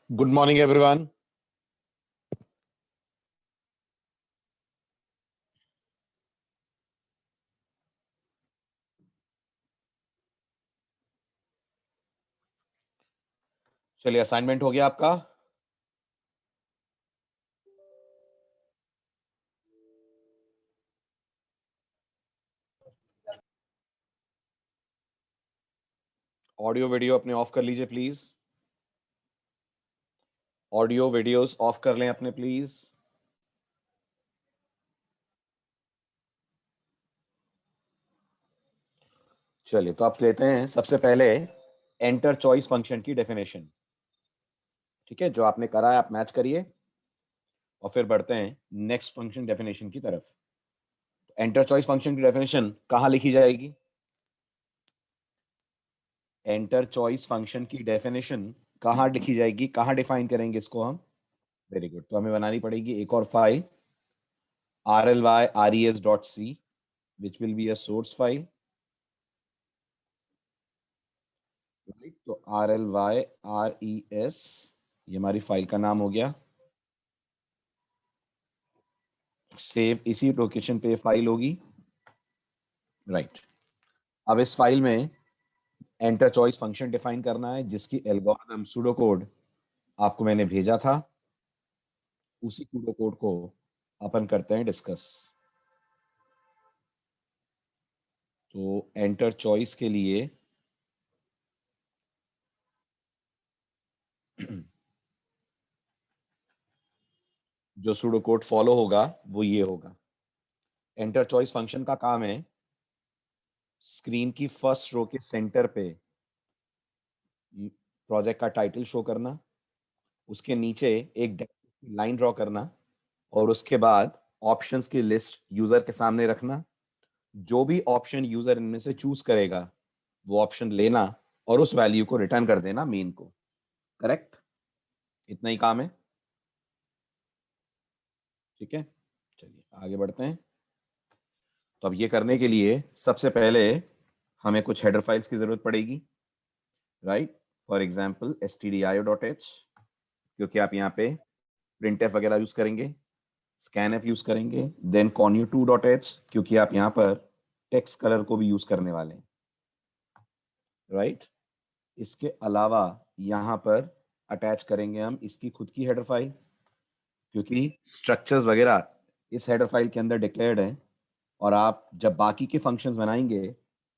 Good morning, everyone. चलिए, assignment हो गया आपका। ऑडियो वीडियो अपने ऑफ कर लीजिए प्लीज। ऑडियो वीडियोस ऑफ कर लें अपने प्लीज। चलिए, तो आप लेते हैं सबसे पहले एंटर चॉइस फंक्शन की डेफिनेशन। ठीक है, जो आपने करा है आप मैच करिए और फिर बढ़ते हैं नेक्स्ट फंक्शन डेफिनेशन की तरफ। एंटर चॉइस फंक्शन की डेफिनेशन कहाँ लिखी जाएगी? एंटर चॉइस फंक्शन की डेफिनेशन कहाँ लिखी जाएगी, कहाँ डिफाइन करेंगे इसको हम? Very good. तो हमें बनानी पड़ेगी एक और file rlyres.c which will be a source file, right. तो RLYRES ये हमारी फाइल का नाम हो गया। सेव इसी लोकेशन पे फाइल होगी, राइट। अब इस फाइल में एंटर चॉइस फंक्शन डिफाइन करना है, जिसकी एल्गोरिथम सूडो कोड आपको मैंने भेजा था। उसी सूडो कोड को अपन करते हैं डिस्कस। तो एंटर चॉइस के लिए जो सूडो कोड फॉलो होगा वो ये होगा। एंटर चॉइस फंक्शन का काम है स्क्रीन की फर्स्ट रो के सेंटर पे प्रोजेक्ट का टाइटल शो करना, उसके नीचे एक लाइन ड्रॉ करना और उसके बाद ऑप्शंस की लिस्ट यूजर के सामने रखना। जो भी ऑप्शन यूजर इनमें से चूज करेगा वो ऑप्शन लेना और उस वैल्यू को रिटर्न कर देना मेन को। करेक्ट? इतना ही काम है। ठीक है, चलिए आगे बढ़ते हैं। तो अब ये करने के लिए सबसे पहले हमें कुछ हेडर फाइल्स की जरूरत पड़ेगी, राइट। फॉर एग्जाम्पल stdio.h, क्योंकि आप यहाँ पे printf वगैरह यूज करेंगे, scanf यूज करेंगे, देन conu2.h क्योंकि आप यहाँ पर टेक्स्ट कलर को भी यूज करने वाले हैं, राइट। इसके अलावा यहाँ पर अटैच करेंगे हम इसकी खुद की हेडर फाइल, क्योंकि स्ट्रक्चर्स वगैरह इस हेडर फाइल के अंदर डिक्लेयर्ड हैं और आप जब बाकी के फंक्शंस बनाएंगे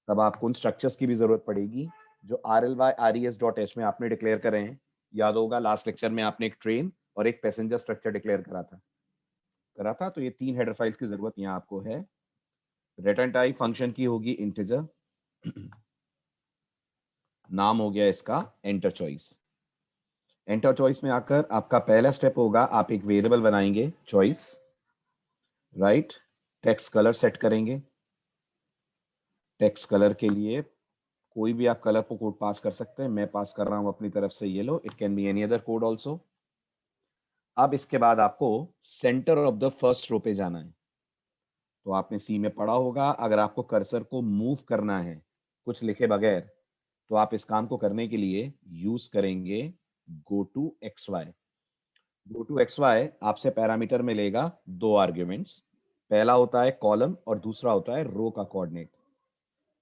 तब आपको उन स्ट्रक्चर्स की भी जरूरत पड़ेगी जो RLYRES.h में आपने डिक्लेयर करे हैं। याद होगा लास्ट लेक्चर में आपने एक ट्रेन और एक पैसेंजर स्ट्रक्चर डिक्लेयर करा था। तो ये तीन हेडर फाइल्स की जरूरत यहाँ आपको है। रिटर्न टाइप फंक्शन की होगी इंटीजर, नाम हो गया इसका एंटर चॉइस। एंटर चॉइस में आकर आपका पहला स्टेप होगा, आप एक वेरिएबल बनाएंगे choice, right. Text colour set करेंगे। टेक्स्ट कलर के लिए कोई भी आप कलर को कोड पास कर सकते हैं। मैं पास कर रहा हूं अपनी तरफ से yellow, it can be any other code also. अब इसके बाद आपको centre of the first row पे जाना है। तो आपने सी में पढ़ा होगा, अगर आपको कर्सर को मूव करना है कुछ लिखे बगैर, तो आप इस काम को करने के लिए यूज करेंगे go to X Y. Go to X Y आपसे पैरामीटर में लेगा दो आर्ग्यूमेंट्स। पहला होता है कॉलम और दूसरा होता है रो का कोऑर्डिनेट।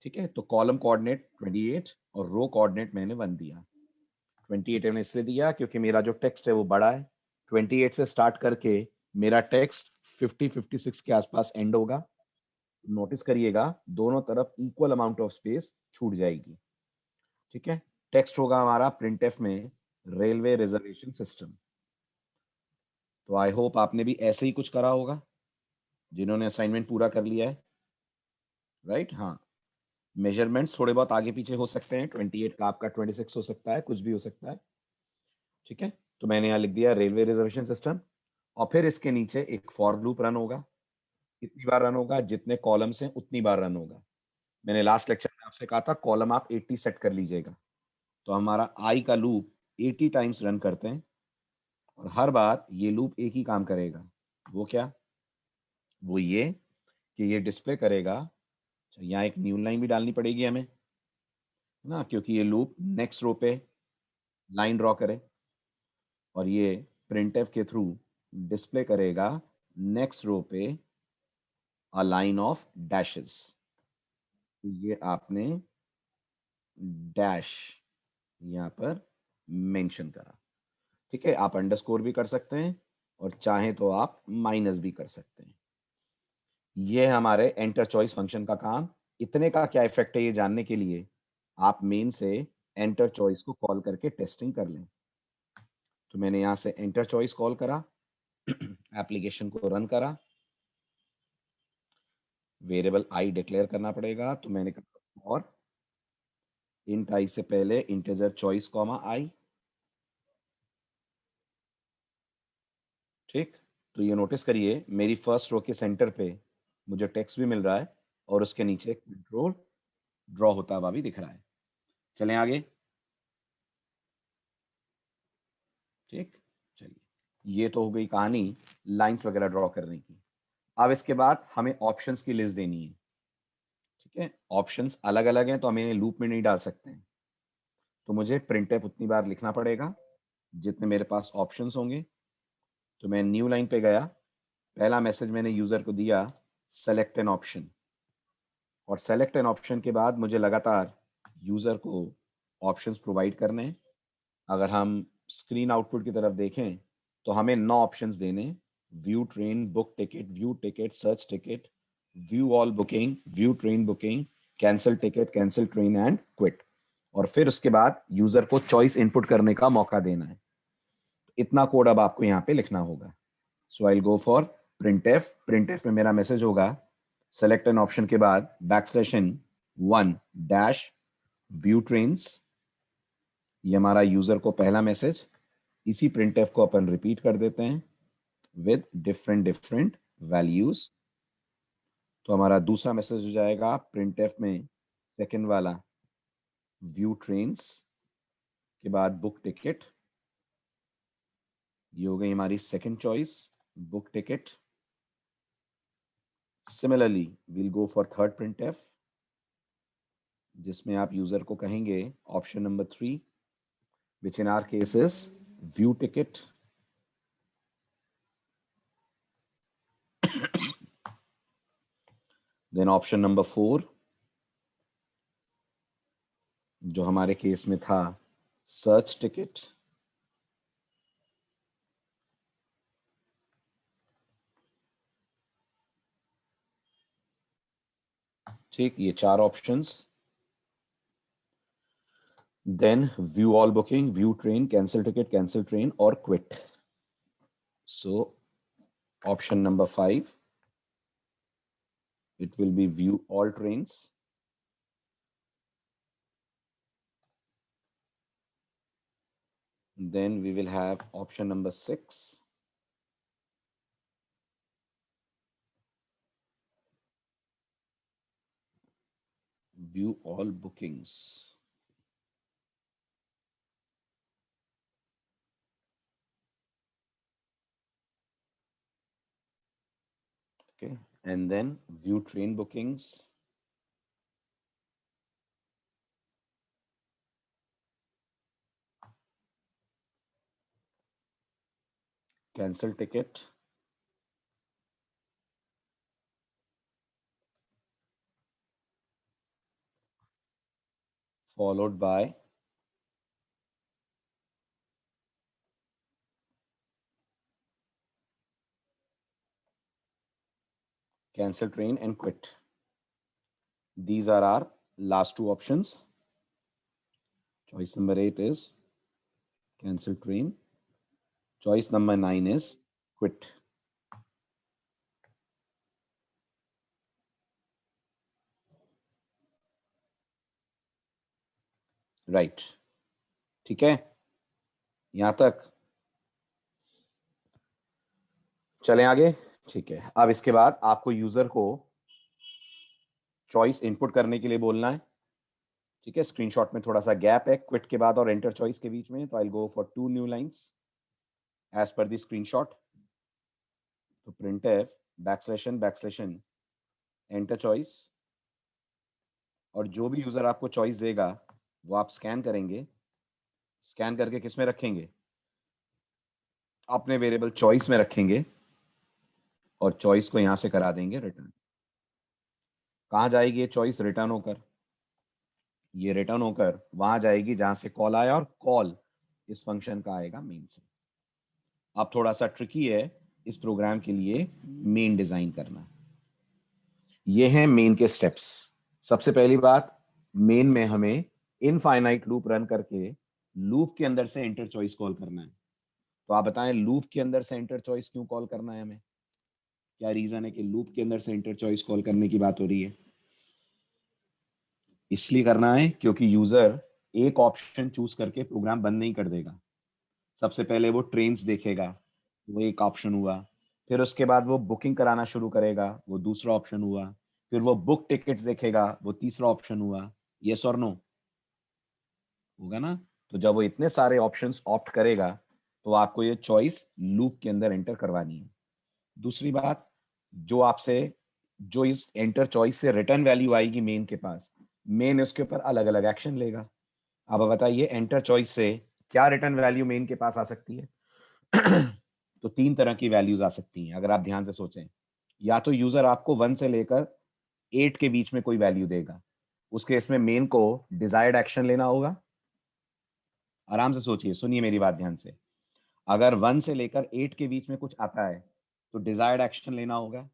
ठीक है, तो कॉलम कोऑर्डिनेट 28 और रो कोऑर्डिनेट मैंने 1 दिया। 28 मैंने इसलिए दिया क्योंकि मेरा जो टेक्स्ट है वो बड़ा है। 28 से स्टार्ट करके मेरा टेक्स्ट 50-56 के आसपास एंड होगा। नोटिस करिएगा दोनों तरफ इक्वल अमाउंट ऑफ स्पेस छूट जाएगी। ठीक है, टेक्स्ट होगा हमारा प्रिंटफ में रेलवे रिजर्वेशन सिस्टम। तो आई होप आपने भी ऐसे ही कुछ करा होगा जिन्होंने असाइनमेंट पूरा कर लिया है, राइट। हाँ, मेजरमेंट्स थोड़े बहुत आगे पीछे हो सकते हैं, 28 का आपका 26 हो सकता है, कुछ भी हो सकता है। ठीक है, तो मैंने यहाँ लिख दिया रेलवे रिजर्वेशन सिस्टम और फिर इसके नीचे एक फॉर लूप रन होगा। कितनी बार रन होगा? जितने कॉलम्स हैं उतनी बार रन होगा। मैंने लास्ट लेक्चर में आपसे कहा था कॉलम आप 80 सेट कर लीजिएगा। तो हमारा आई का लूप 80 टाइम्स रन करते हैं और हर बार ये लूप एक ही काम करेगा। वो क्या? वो ये कि ये डिस्प्ले करेगा। यहाँ एक न्यू लाइन भी डालनी पड़ेगी हमें ना, क्योंकि ये लूप नेक्स्ट रो पे लाइन ड्रॉ करे। और ये printf के थ्रू डिस्प्ले करेगा नेक्स्ट रो पे अ लाइन ऑफ डैशेस। ये आपने डैश यहाँ पर मेंशन करा। ठीक है, आप अंडरस्कोर भी कर सकते हैं और चाहें तो आप माइनस भी कर सकते हैं। ये हमारे एंटर चॉइस फंक्शन का काम। इतने का क्या इफेक्ट है ये जानने के लिए आप मेन से एंटर चॉइस को कॉल करके टेस्टिंग कर लें। तो मैंने यहाँ से एंटर चॉइस कॉल करा, एप्लीकेशन को रन करा, वेरिएबल आई डिक्लेयर करना पड़ेगा, तो मैंने कहा और इंट आई से पहले इंटीजर चॉइस कॉमा आई। ठीक, तो ये नोटिस करिए मेरी फर्स्ट रो के सेंटर पे मुझे टेक्स्ट भी मिल रहा है और उसके नीचे कंट्रोल ड्रॉ होता हुआ भी दिख रहा है। चलें आगे। ठीक, चलिए ये तो हो गई कहानी लाइंस वगैरह ड्रॉ करने की। अब इसके बाद हमें ऑप्शंस की लिस्ट देनी है। ठीक है, ऑप्शंस अलग अलग हैं तो हम इन्हें लूप में नहीं डाल सकते हैं, तो मुझे प्रिंटफ उतनी बार लिखना पड़ेगा जितने मेरे पास ऑप्शंस होंगे। तो मैं न्यू लाइन पे गया, पहला मैसेज मैंने यूजर को दिया सेलेक्ट एन ऑप्शन, और सेलेक्ट एन ऑप्शन के बाद मुझे लगातार यूजर को ऑप्शंस प्रोवाइड करने हैं। अगर हम स्क्रीन आउटपुट की तरफ देखें तो हमें 9 ऑप्शंस देने, view train, book ticket, view ticket, search ticket, view all booking, view train booking, cancel ticket, cancel train and quit. और फिर उसके बाद यूजर को चॉइस इनपुट करने का मौका देना है। इतना कोड अब आपको यहाँ पे लिखना होगा। सो आई गो फॉर प्रिंटफ। प्रिंटफ में मेरा मैसेज होगा सेलेक्ट एन ऑप्शन के बाद \n1 डैश व्यू ट्रेन्स। ये हमारा यूजर को पहला मैसेज। इसी प्रिंटफ को अपन रिपीट कर देते हैं विद डिफरेंट डिफरेंट वैल्यूज। तो हमारा दूसरा मैसेज हो जाएगा प्रिंटफ में सेकंड वाला व्यू ट्रेन्स के बाद बुक टिकट। ये हो गई हमारी second choice, book ticket. Similarly we'll go for third printf, जिसमें आप यूजर को कहेंगे option number 3, which in our case is view ticket. Then option number 4, जो हमारे केस में था सर्च टिकट। ठीक, ये 4 options. Then view all booking, view train, cancel ticket, cancel train और quit. So option number 5, it will be view all trains. Then we will have option number 6, view all bookings. Okay, and then view train bookings, cancel ticket, followed by cancel train and quit. These are our last 2 options. Choice number 8 is cancel train. Choice number 9 is quit. Right. ठीक है, यहां तक चलें आगे। ठीक है, अब इसके बाद आपको यूजर को चॉइस इनपुट करने के लिए बोलना है। ठीक है, स्क्रीनशॉट में थोड़ा सा गैप है क्विट के बाद और एंटर चॉइस के बीच में, तो I go for 2 new lines as per the screenshot. तो printf \n एंटर चॉइस, और जो भी यूजर आपको चॉइस देगा वो आप स्कैन करेंगे। स्कैन करके किस में रखेंगे? अपने वेरिएबल चॉइस में रखेंगे और चॉइस को यहां से करा देंगे रिटर्न। कहाँ जाएगी ये चॉइस? रिटर्न होकर, ये रिटर्न होकर वहां जाएगी जहां से कॉल आया, और कॉल इस फंक्शन का आएगा मेन से। अब थोड़ा सा ट्रिकी है इस प्रोग्राम के लिए मेन डिजाइन करना। ये हैं मेन के स्टेप्स। सबसे पहली बात, मेन में हमें इनफाइनाइट लूप रन करके लूप के अंदर से एंटर चॉइस कॉल करना है। तो आप बताएं लूप के अंदर से एंटर चॉइस क्यों कॉल करना है हमें? क्या रीजन है कि लूप के अंदर से एंटर चॉइस कॉल करने की बात हो रही है? इसलिए करना है क्योंकि यूजर एक ऑप्शन चूज करके प्रोग्राम बंद नहीं कर देगा। सबसे पहले वो ट्रेन्स देखेगा, वो एक ऑप्शन हुआ। फिर उसके बाद वो बुकिंग कराना शुरू करेगा, वो दूसरा ऑप्शन हुआ। फिर वो बुक टिकट्स देखेगा, वो तीसरा ऑप्शन हुआ। यस और नो? होगा ना? तो जब वो इतने सारे ऑप्शंस ऑप्ट करेगा तो आपको ये चॉइस लूप के अंदर एंटर करवानी है। दूसरी बात, जो आपसे जो इस एंटर चॉइस से रिटर्न वैल्यू आएगी मेन के पास, मेन इसके ऊपर अलग अलग एक्शन लेगा। अब बताइए एंटर चॉइस से क्या रिटर्न वैल्यू मेन के पास आ सकती है? तो तीन तरह की वैल्यूज आ सकती हैं अगर आप ध्यान से सोचें। या तो यूजर आपको 1 से लेकर 8 के बीच में कोई वैल्यू देगा, उस केस में मेन को डिजायर्ड एक्शन लेना होगा। आराम से सोचिए, सुनिए मेरी बात ध्यान से। अगर 1 से लेकर 8 के बीच में कुछ आता है तो डिजायर्ड एक्शन लेना होगा।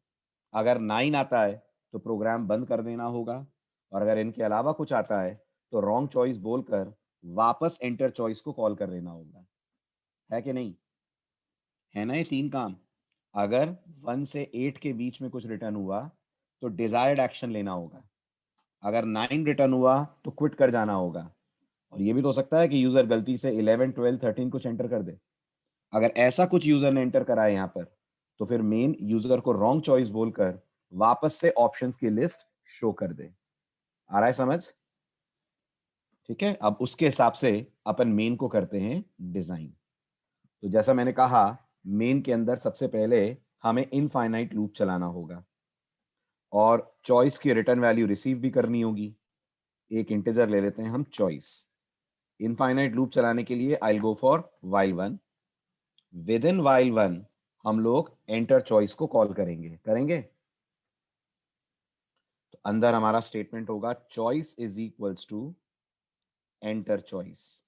अगर 9 आता है तो प्रोग्राम बंद कर देना होगा। और अगर इनके अलावा कुछ आता है तो रॉन्ग चॉइस बोलकर वापस एंटर चॉइस को कॉल कर देना होगा। है कि नहीं? है ना ये तीन काम? अगर 1 से 8 के बीच में कुछ रिटर्न हुआ तो डिजायर्ड एक्शन लेना होगा। अगर 9 रिटर्न हुआ तो क्विट कर जाना होगा। और ये भी तो हो सकता है कि यूजर गलती से 11, 12, 13 कुछ एंटर कर दे। अगर ऐसा कुछ यूजर ने एंटर करा है यहाँ पर, तो फिर मेन यूजर को रॉन्ग चॉइस बोलकर वापस से ऑप्शंस की लिस्ट शो कर दे। आ रहा है समझ? ठीक है, अब उसके हिसाब से अपन मेन को करते हैं डिजाइन। तो जैसा मैंने कहा, मेन के अंदर सबसे पहले हमें इनफाइनाइट लूप चलाना होगा और चॉइस की रिटर्न वैल्यू रिसीव भी करनी होगी। एक इंटीजर ले लेते हैं हम चॉइस। इनफाइनाइट लूप चलाने के लिए I go for while 1। Within while 1 हम लोग एंटर चॉइस को कॉल करेंगे। तो अंदर हमारा स्टेटमेंट होगा choice is equals to enter choice.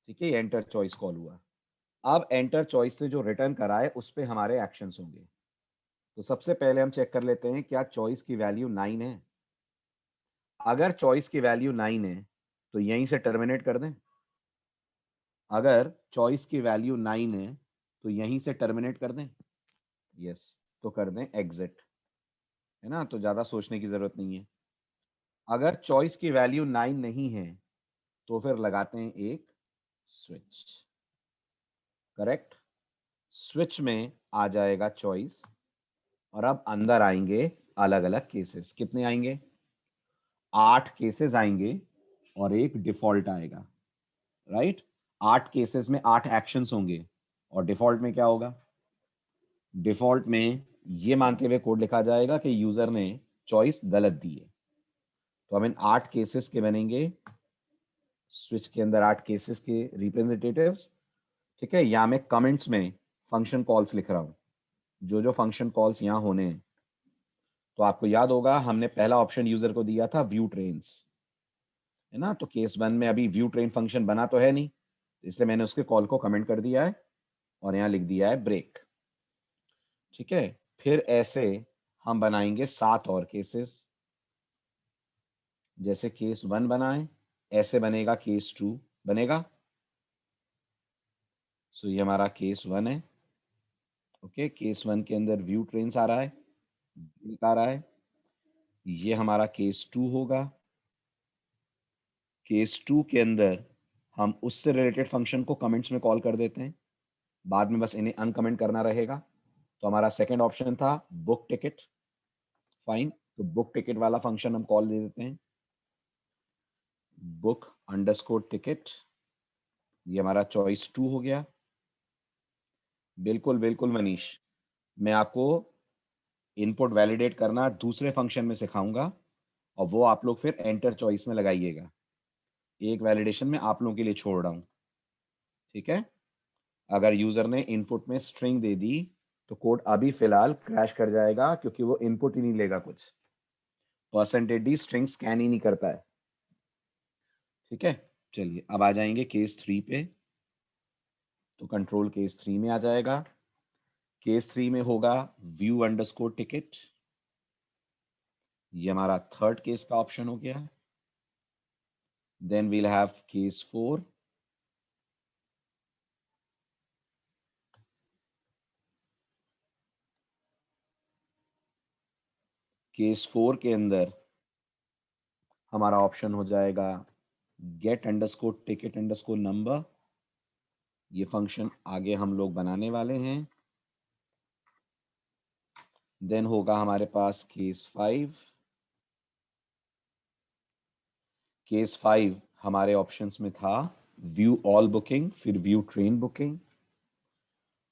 ठीक है, एंटर चॉइस कॉल हुआ। अब एंटर चॉइस से जो रिटर्न कराए उस पे हमारे एक्शंस होंगे। तो सबसे पहले हम चेक कर लेते हैं क्या चॉइस की वैल्यू 9 है। अगर चॉइस की वैल्यू 9 है तो यहीं से टर्मिनेट कर दें। अगर चॉइस की वैल्यू 9 है तो यहीं से टर्मिनेट कर दें। यस, तो कर दें एग्जिट। है ना? तो ज्यादा सोचने की जरूरत नहीं है। अगर चॉइस की वैल्यू 9 नहीं है तो फिर लगाते हैं एक स्विच। करेक्ट? स्विच में आ जाएगा चॉइस और अब अंदर आएंगे अलग अलग केसेस। कितने आएंगे? 8 केसेस आएंगे और एक डिफॉल्ट आएगा। राइट? 8 केसेस में 8 एक्शंस होंगे और डिफॉल्ट में क्या होगा? डिफॉल्ट में ये मानते हुए कोड लिखा जाएगा कि यूजर ने चॉइस गलत दी है। तो हम इन 8 केसेस के बनेंगे, स्विच के अंदर 8 केसेस के रिप्रेजेंटेटिव्स। ठीक है, या मैं कमेंट्स में फंक्शन कॉल्स लिख रहा हूं, जो जो फंक्शन कॉल्स यहां होने हैं। तो आपको याद होगा हमने पहला ऑप्शन यूजर को दिया था व्यू ट्रेन्स। है ना? तो केस 1 में अभी व्यू ट्रेन फंक्शन बना तो है नहीं, इसलिए मैंने उसके कॉल को कमेंट कर दिया है और यहाँ लिख दिया है ब्रेक। ठीक है, फिर ऐसे हम बनाएंगे 7 और केसेस। जैसे केस 1 बनाए, ऐसे बनेगा केस 2 बनेगा। सो ये हमारा केस 1 है। ओके, केस 1 के अंदर व्यू ट्रेन्स आ रहा है, ब्रेक आ रहा है। ये हमारा केस 2 होगा। केस 2 के अंदर हम उससे रिलेटेड फंक्शन को कमेंट्स में कॉल कर देते हैं, बाद में बस इन्हें अनकमेंट करना रहेगा। तो हमारा सेकंड ऑप्शन था बुक टिकट। फाइन, तो बुक टिकट वाला फंक्शन हम कॉल दे देते हैं बुक अंडरस्कोर टिकट। ये हमारा चॉइस 2 हो गया। बिल्कुल बिल्कुल मनीष, मैं आपको इनपुट वैलिडेट करना दूसरे फंक्शन में सिखाऊंगा और वो आप लोग फिर एंटर चॉइस में लगाइएगा। एक वैलिडेशन में आप लोगों के लिए छोड़ रहा हूं। ठीक है, अगर यूजर ने इनपुट में स्ट्रिंग दे दी तो कोड अभी फिलहाल क्रैश कर जाएगा, क्योंकि वो इनपुट ही नहीं लेगा कुछ। %d स्ट्रिंग स्कैन ही नहीं करता है। ठीक है, चलिए अब आ जाएंगे केस 3 पे। तो कंट्रोल केस 3 में आ जाएगा। केस 3 में होगा व्यू अंडरस्कोर टिकट। ये हमारा थर्ड केस का ऑप्शन हो गया। Then we'll have case 4। Case 4 के अंदर हमारा ऑप्शन हो जाएगा get underscore ticket underscore number. ये फंक्शन आगे हम लोग बनाने वाले हैं। देन होगा हमारे पास केस 5। केस 5 हमारे ऑप्शंस में था व्यू ऑल बुकिंग, फिर view train booking.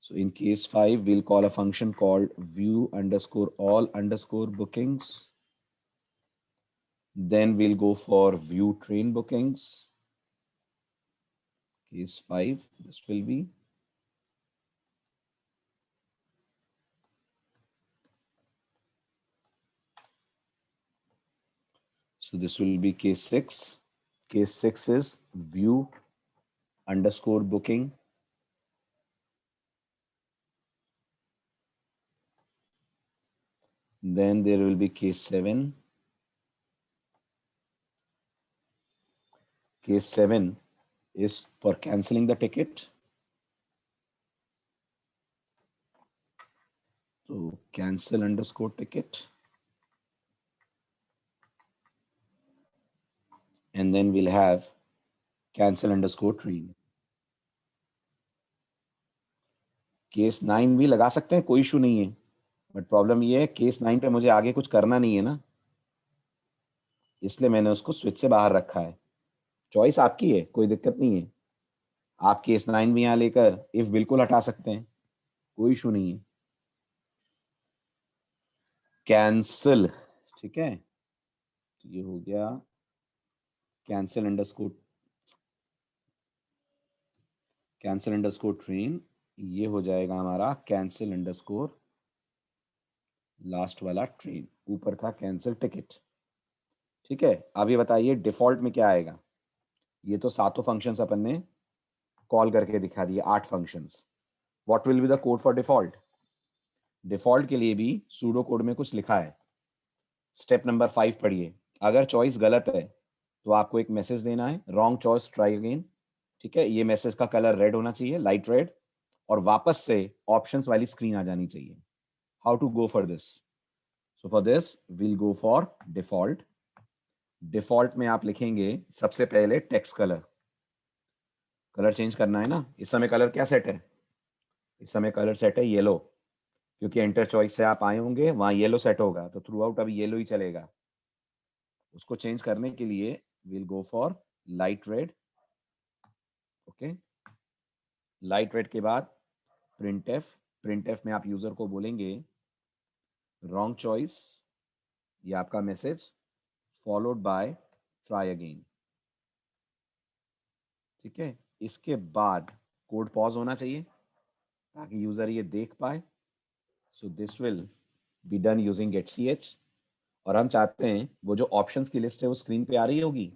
So in case 5, we'll call a function called view underscore all underscore bookings. Then we'll go for view train bookings. Case 5, this will be. So this will be case 6. Case 6 is view underscore booking. Then there will be case 7. Case 7 is for canceling the ticket. So cancel underscore ticket. And then we'll have cancel underscore train. Case 9 भी लगा सकते हैं, कोई issue नहीं है, but problem ये है case 9 पे मुझे आगे कुछ करना नहीं है ना, इसलिए मैंने उसको स्विच से बाहर रखा है। चॉइस आपकी है, कोई दिक्कत नहीं है। आप केस 9 भी यहाँ लेकर इफ बिल्कुल हटा सकते हैं, कोई इशू नहीं है। कैंसिल, ठीक है, ये हो गया कैंसिल अंडरस्कोर ट्रेन। ये हो जाएगा हमारा कैंसिल अंडरस्कोर लास्ट वाला ट्रेन। ऊपर था कैंसिल टिकट। ठीक है, अब ये बताइए डिफॉल्ट में क्या आएगा। ये तो सातों फंक्शंस अपन ने कॉल करके दिखा दिए, 8 functions. What will be the code for default. Default के लिए भी सूडो कोड में कुछ लिखा है। स्टेप नंबर 5 पढ़िए। अगर चॉइस गलत है तो आपको एक मैसेज देना है, रॉन्ग चॉइस ट्राई अगेन। ठीक है, ये मैसेज का कलर रेड होना चाहिए, लाइट रेड, और वापस से ऑप्शंस वाली स्क्रीन आ जानी चाहिए। How to go for this. So for this will go for default. Default में आप लिखेंगे सबसे पहले टेक्स्ट कलर। कलर चेंज करना है ना, इस समय कलर क्या सेट है, इस समय कलर सेट है येलो, क्योंकि एंटर चॉइस से आप आए होंगे, वहां येलो सेट होगा, तो थ्रू आउट अभी येलो ही चलेगा। उसको चेंज करने के लिए will go for light red. Okay, light red के बाद प्रिंट एफ में आप यूजर को बोलेंगे रॉन्ग चॉइस, ये आपका message, followed by try again. ठीक है, इसके बाद कोड पॉज होना चाहिए ताकि यूजर ये देख पाए। So this will be done using getch। और हम चाहते हैं वो जो ऑप्शंस की लिस्ट है वो स्क्रीन पे आ रही होगी।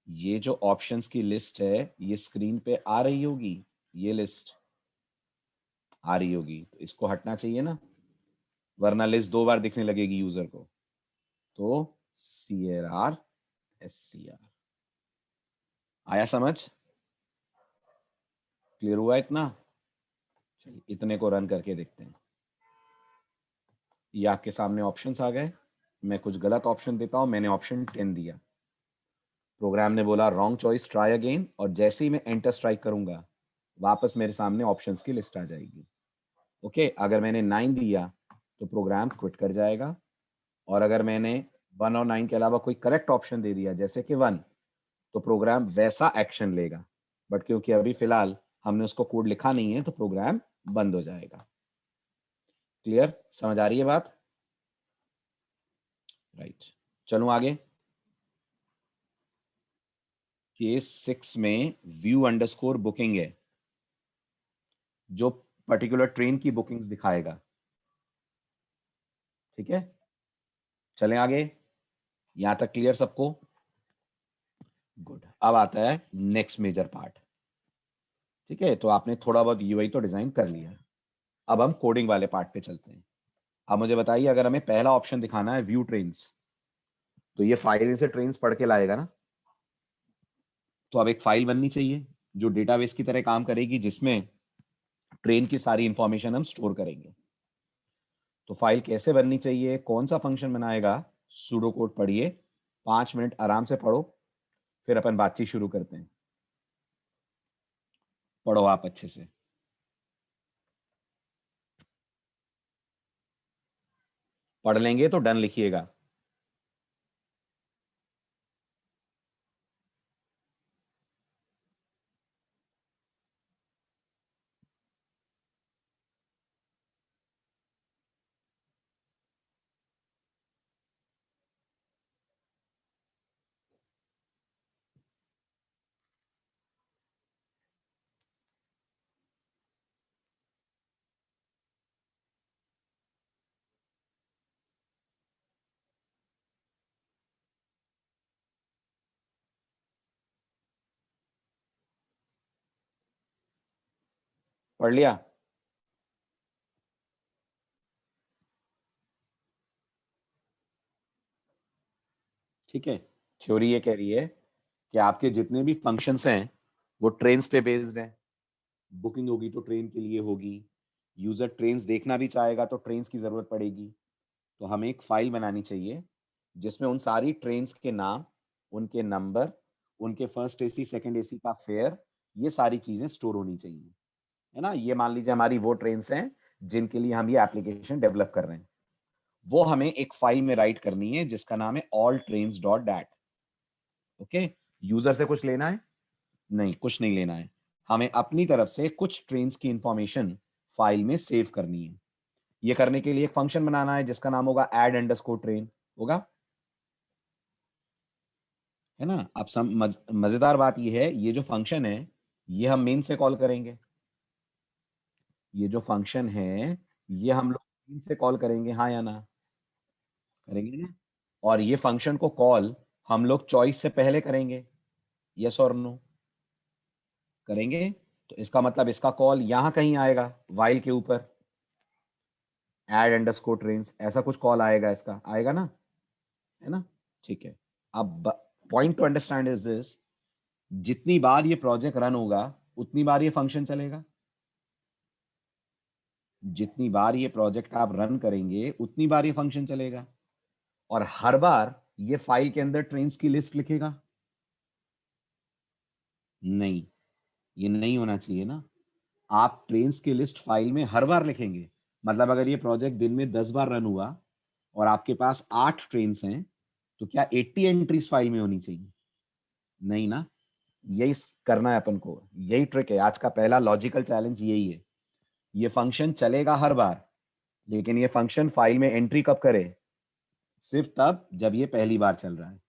ये जो ऑप्शंस की लिस्ट है ये स्क्रीन पे आ रही होगी, ये लिस्ट आ रही होगी, तो इसको हटना चाहिए ना, वरना लिस्ट 2 बार दिखने लगेगी यूजर को। तो CRR SCR आया समझ, क्लियर हुआ इतना। चलिए इतने को रन करके देखते हैं। ये आपके सामने ऑप्शंस आ गए। मैं कुछ गलत ऑप्शन देता हूं, मैंने ऑप्शन 10 दिया, प्रोग्राम ने बोला रॉन्ग चॉइस ट्राई अगेन, और जैसे ही मैं एंटर स्ट्राइक करूंगा वापस मेरे सामने ऑप्शंस की लिस्ट आ जाएगी। ओके, अगर मैंने 9 दिया तो प्रोग्राम क्विट कर जाएगा, और अगर मैंने 1 और 9 के अलावा कोई करेक्ट ऑप्शन दे दिया जैसे कि 1, तो प्रोग्राम वैसा एक्शन लेगा, बट क्योंकि अभी फिलहाल हमने उसको कोड लिखा नहीं है तो प्रोग्राम बंद हो जाएगा। क्लियर, समझ आ रही है बात। राइट, चलूं आगे। केस 6 में व्यू अंडरस्कोर बुकिंग है। जो पर्टिकुलर ट्रेन की बुकिंग्स दिखाएगा। ठीक है, चलें आगे, यहां तक क्लियर सबको? गुड। अब आता है नेक्स्ट मेजर पार्ट। ठीक है, तो आपने थोड़ा बहुत यूआई तो डिजाइन कर लिया, अब हम कोडिंग वाले पार्ट पे चलते हैं। अब मुझे बताइए, अगर हमें पहला ऑप्शन दिखाना है व्यू ट्रेन्स, तो ये फाइल से ट्रेन्स पढ़ के लाएगा ना। तो अब एक फाइल बननी चाहिए जो डेटाबेस की तरह काम करेगी, जिसमें ट्रेन की सारी इंफॉर्मेशन हम स्टोर करेंगे। तो फाइल कैसे बननी चाहिए, कौन सा फंक्शन बनाएगा, सूडो कोड पढ़िए, 5 मिनट आराम से पढ़ो, फिर अपन बातचीत शुरू करते हैं। पढ़ो आप अच्छे से। पढ़ लेंगे तो डन लिखिएगा। पढ़ लिया? ठीक है, थ्योरी ये कह रही है कि आपके जितने भी फंक्शंस हैं वो ट्रेन्स पे बेस्ड हैं। बुकिंग होगी तो ट्रेन के लिए होगी, यूजर ट्रेन्स देखना भी चाहेगा तो ट्रेन्स की जरूरत पड़ेगी। तो हमें एक फाइल बनानी चाहिए जिसमें उन सारी ट्रेन्स के नाम, उनके नंबर, उनके फर्स्ट एसी सेकंड एसी का फेयर, ये सारी चीजें स्टोर होनी चाहिए। है ना, ये मान लीजिए हमारी वो ट्रेन्स हैं जिनके लिए हम ये एप्लीकेशन डेवलप कर रहे हैं। वो हमें एक फाइल में राइट करनी है जिसका नाम है all trains dot that. Okay, user से कुछ लेना है? नहीं, कुछ नहीं लेना है। हमें अपनी तरफ से कुछ ट्रेन्स की इंफॉर्मेशन फाइल में सेव करनी है। ये करने के लिए एक फंक्शन बनाना है जिसका नाम होगा ऐड अंडरस्कोर ट्रेन होगा। है ना, अब मजेदार बात ये है, ये जो फंक्शन है ये हम मेन से कॉल करेंगे। ये जो फंक्शन है ये हम लोग मेन से कॉल करेंगे, हाँ या ना? करेंगे ना? और ये फंक्शन को कॉल हम लोग चॉइस से पहले करेंगे, यस और नो? करेंगे। तो इसका मतलब इसका कॉल यहां कहीं आएगा, वाइल के ऊपर, ऐड अंडरस्कोर ट्रेन्स ऐसा कुछ कॉल आएगा, इसका आएगा ना? है ना? ठीक है। अब point two understand is this, जितनी बार ये प्रोजेक्ट रन होगा उतनी बार ये फंक्शन चलेगा। जितनी बार ये प्रोजेक्ट आप रन करेंगे उतनी बार ये फंक्शन चलेगा, और हर बार ये फाइल के अंदर ट्रेन्स की लिस्ट लिखेगा। नहीं, ये नहीं होना चाहिए ना। आप ट्रेन्स की लिस्ट फाइल में हर बार लिखेंगे, मतलब अगर ये प्रोजेक्ट दिन में 10 बार रन हुआ और आपके पास 8 ट्रेन्स हैं, तो क्या 80 एंट्रीज फाइल में होनी चाहिए? नहीं ना। यही करना है अपन को, यही ट्रिक है, आज का पहला लॉजिकल चैलेंज यही है। ये फंक्शन चलेगा हर बार, लेकिन ये फंक्शन फाइल में एंट्री कब करे? सिर्फ तब जब ये पहली बार चल रहा है।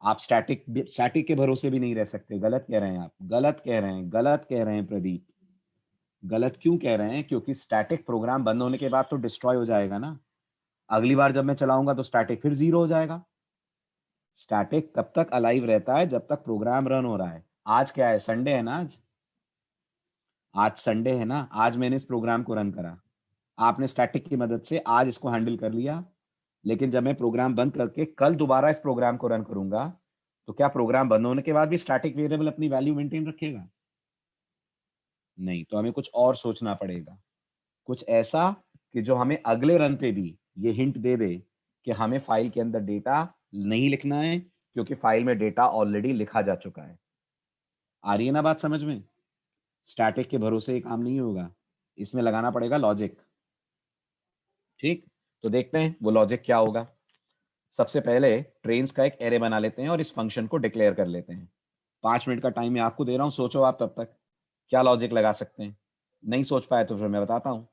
आप स्टैटिक स्टैटिक के भरोसे भी नहीं रह सकते। गलत कह रहे हैं आप, गलत कह रहे हैं, गलत कह रहे हैं प्रदीप। गलत क्यों कह रहे हैं? क्योंकि स्टैटिक प्रोग्राम बंद होने के बाद तो डिस्ट्रॉय हो जाएगा ना। अगली बार जब मैं चलाऊंगा तो स्टैटिक फिर जीरो हो जाएगा। स्टैटिक तब तक अलाइव रहता है जब तक प्रोग्राम रन हो रहा है। आज क्या है, संडे है ना? आज आज संडे है ना, आज मैंने इस प्रोग्राम को रन करा, आपने स्टैटिक की मदद से आज इसको हैंडल कर लिया। लेकिन जब मैं प्रोग्राम बंद करके कल दोबारा इस प्रोग्राम को रन करूंगा, तो क्या प्रोग्राम बंद होने के बाद भी स्टैटिक वेरिएबल अपनी वैल्यू मेंटेन रखेगा? नहीं, तो हमें कुछ और सोचना पड़ेगा, कुछ ऐसा कि जो हमें अगले रन पे भी ये हिंट दे दे कि हमें फाइल के अंदर डेटा नहीं लिखना है, क्योंकि फाइल में डेटा ऑलरेडी लिखा जा चुका है। आ रही है ना बात समझ में? स्टैटिक के भरोसे ये काम नहीं होगा, इसमें लगाना पड़ेगा लॉजिक। ठीक, तो देखते हैं वो लॉजिक क्या होगा। सबसे पहले ट्रेन्स का एक एरे बना लेते हैं और इस फंक्शन को डिक्लेयर कर लेते हैं। 5 मिनट का टाइम मैं आपको दे रहा हूं, सोचो आप तब तक क्या लॉजिक लगा सकते हैं। नहीं सोच पाए तो फिर मैं बताता हूं।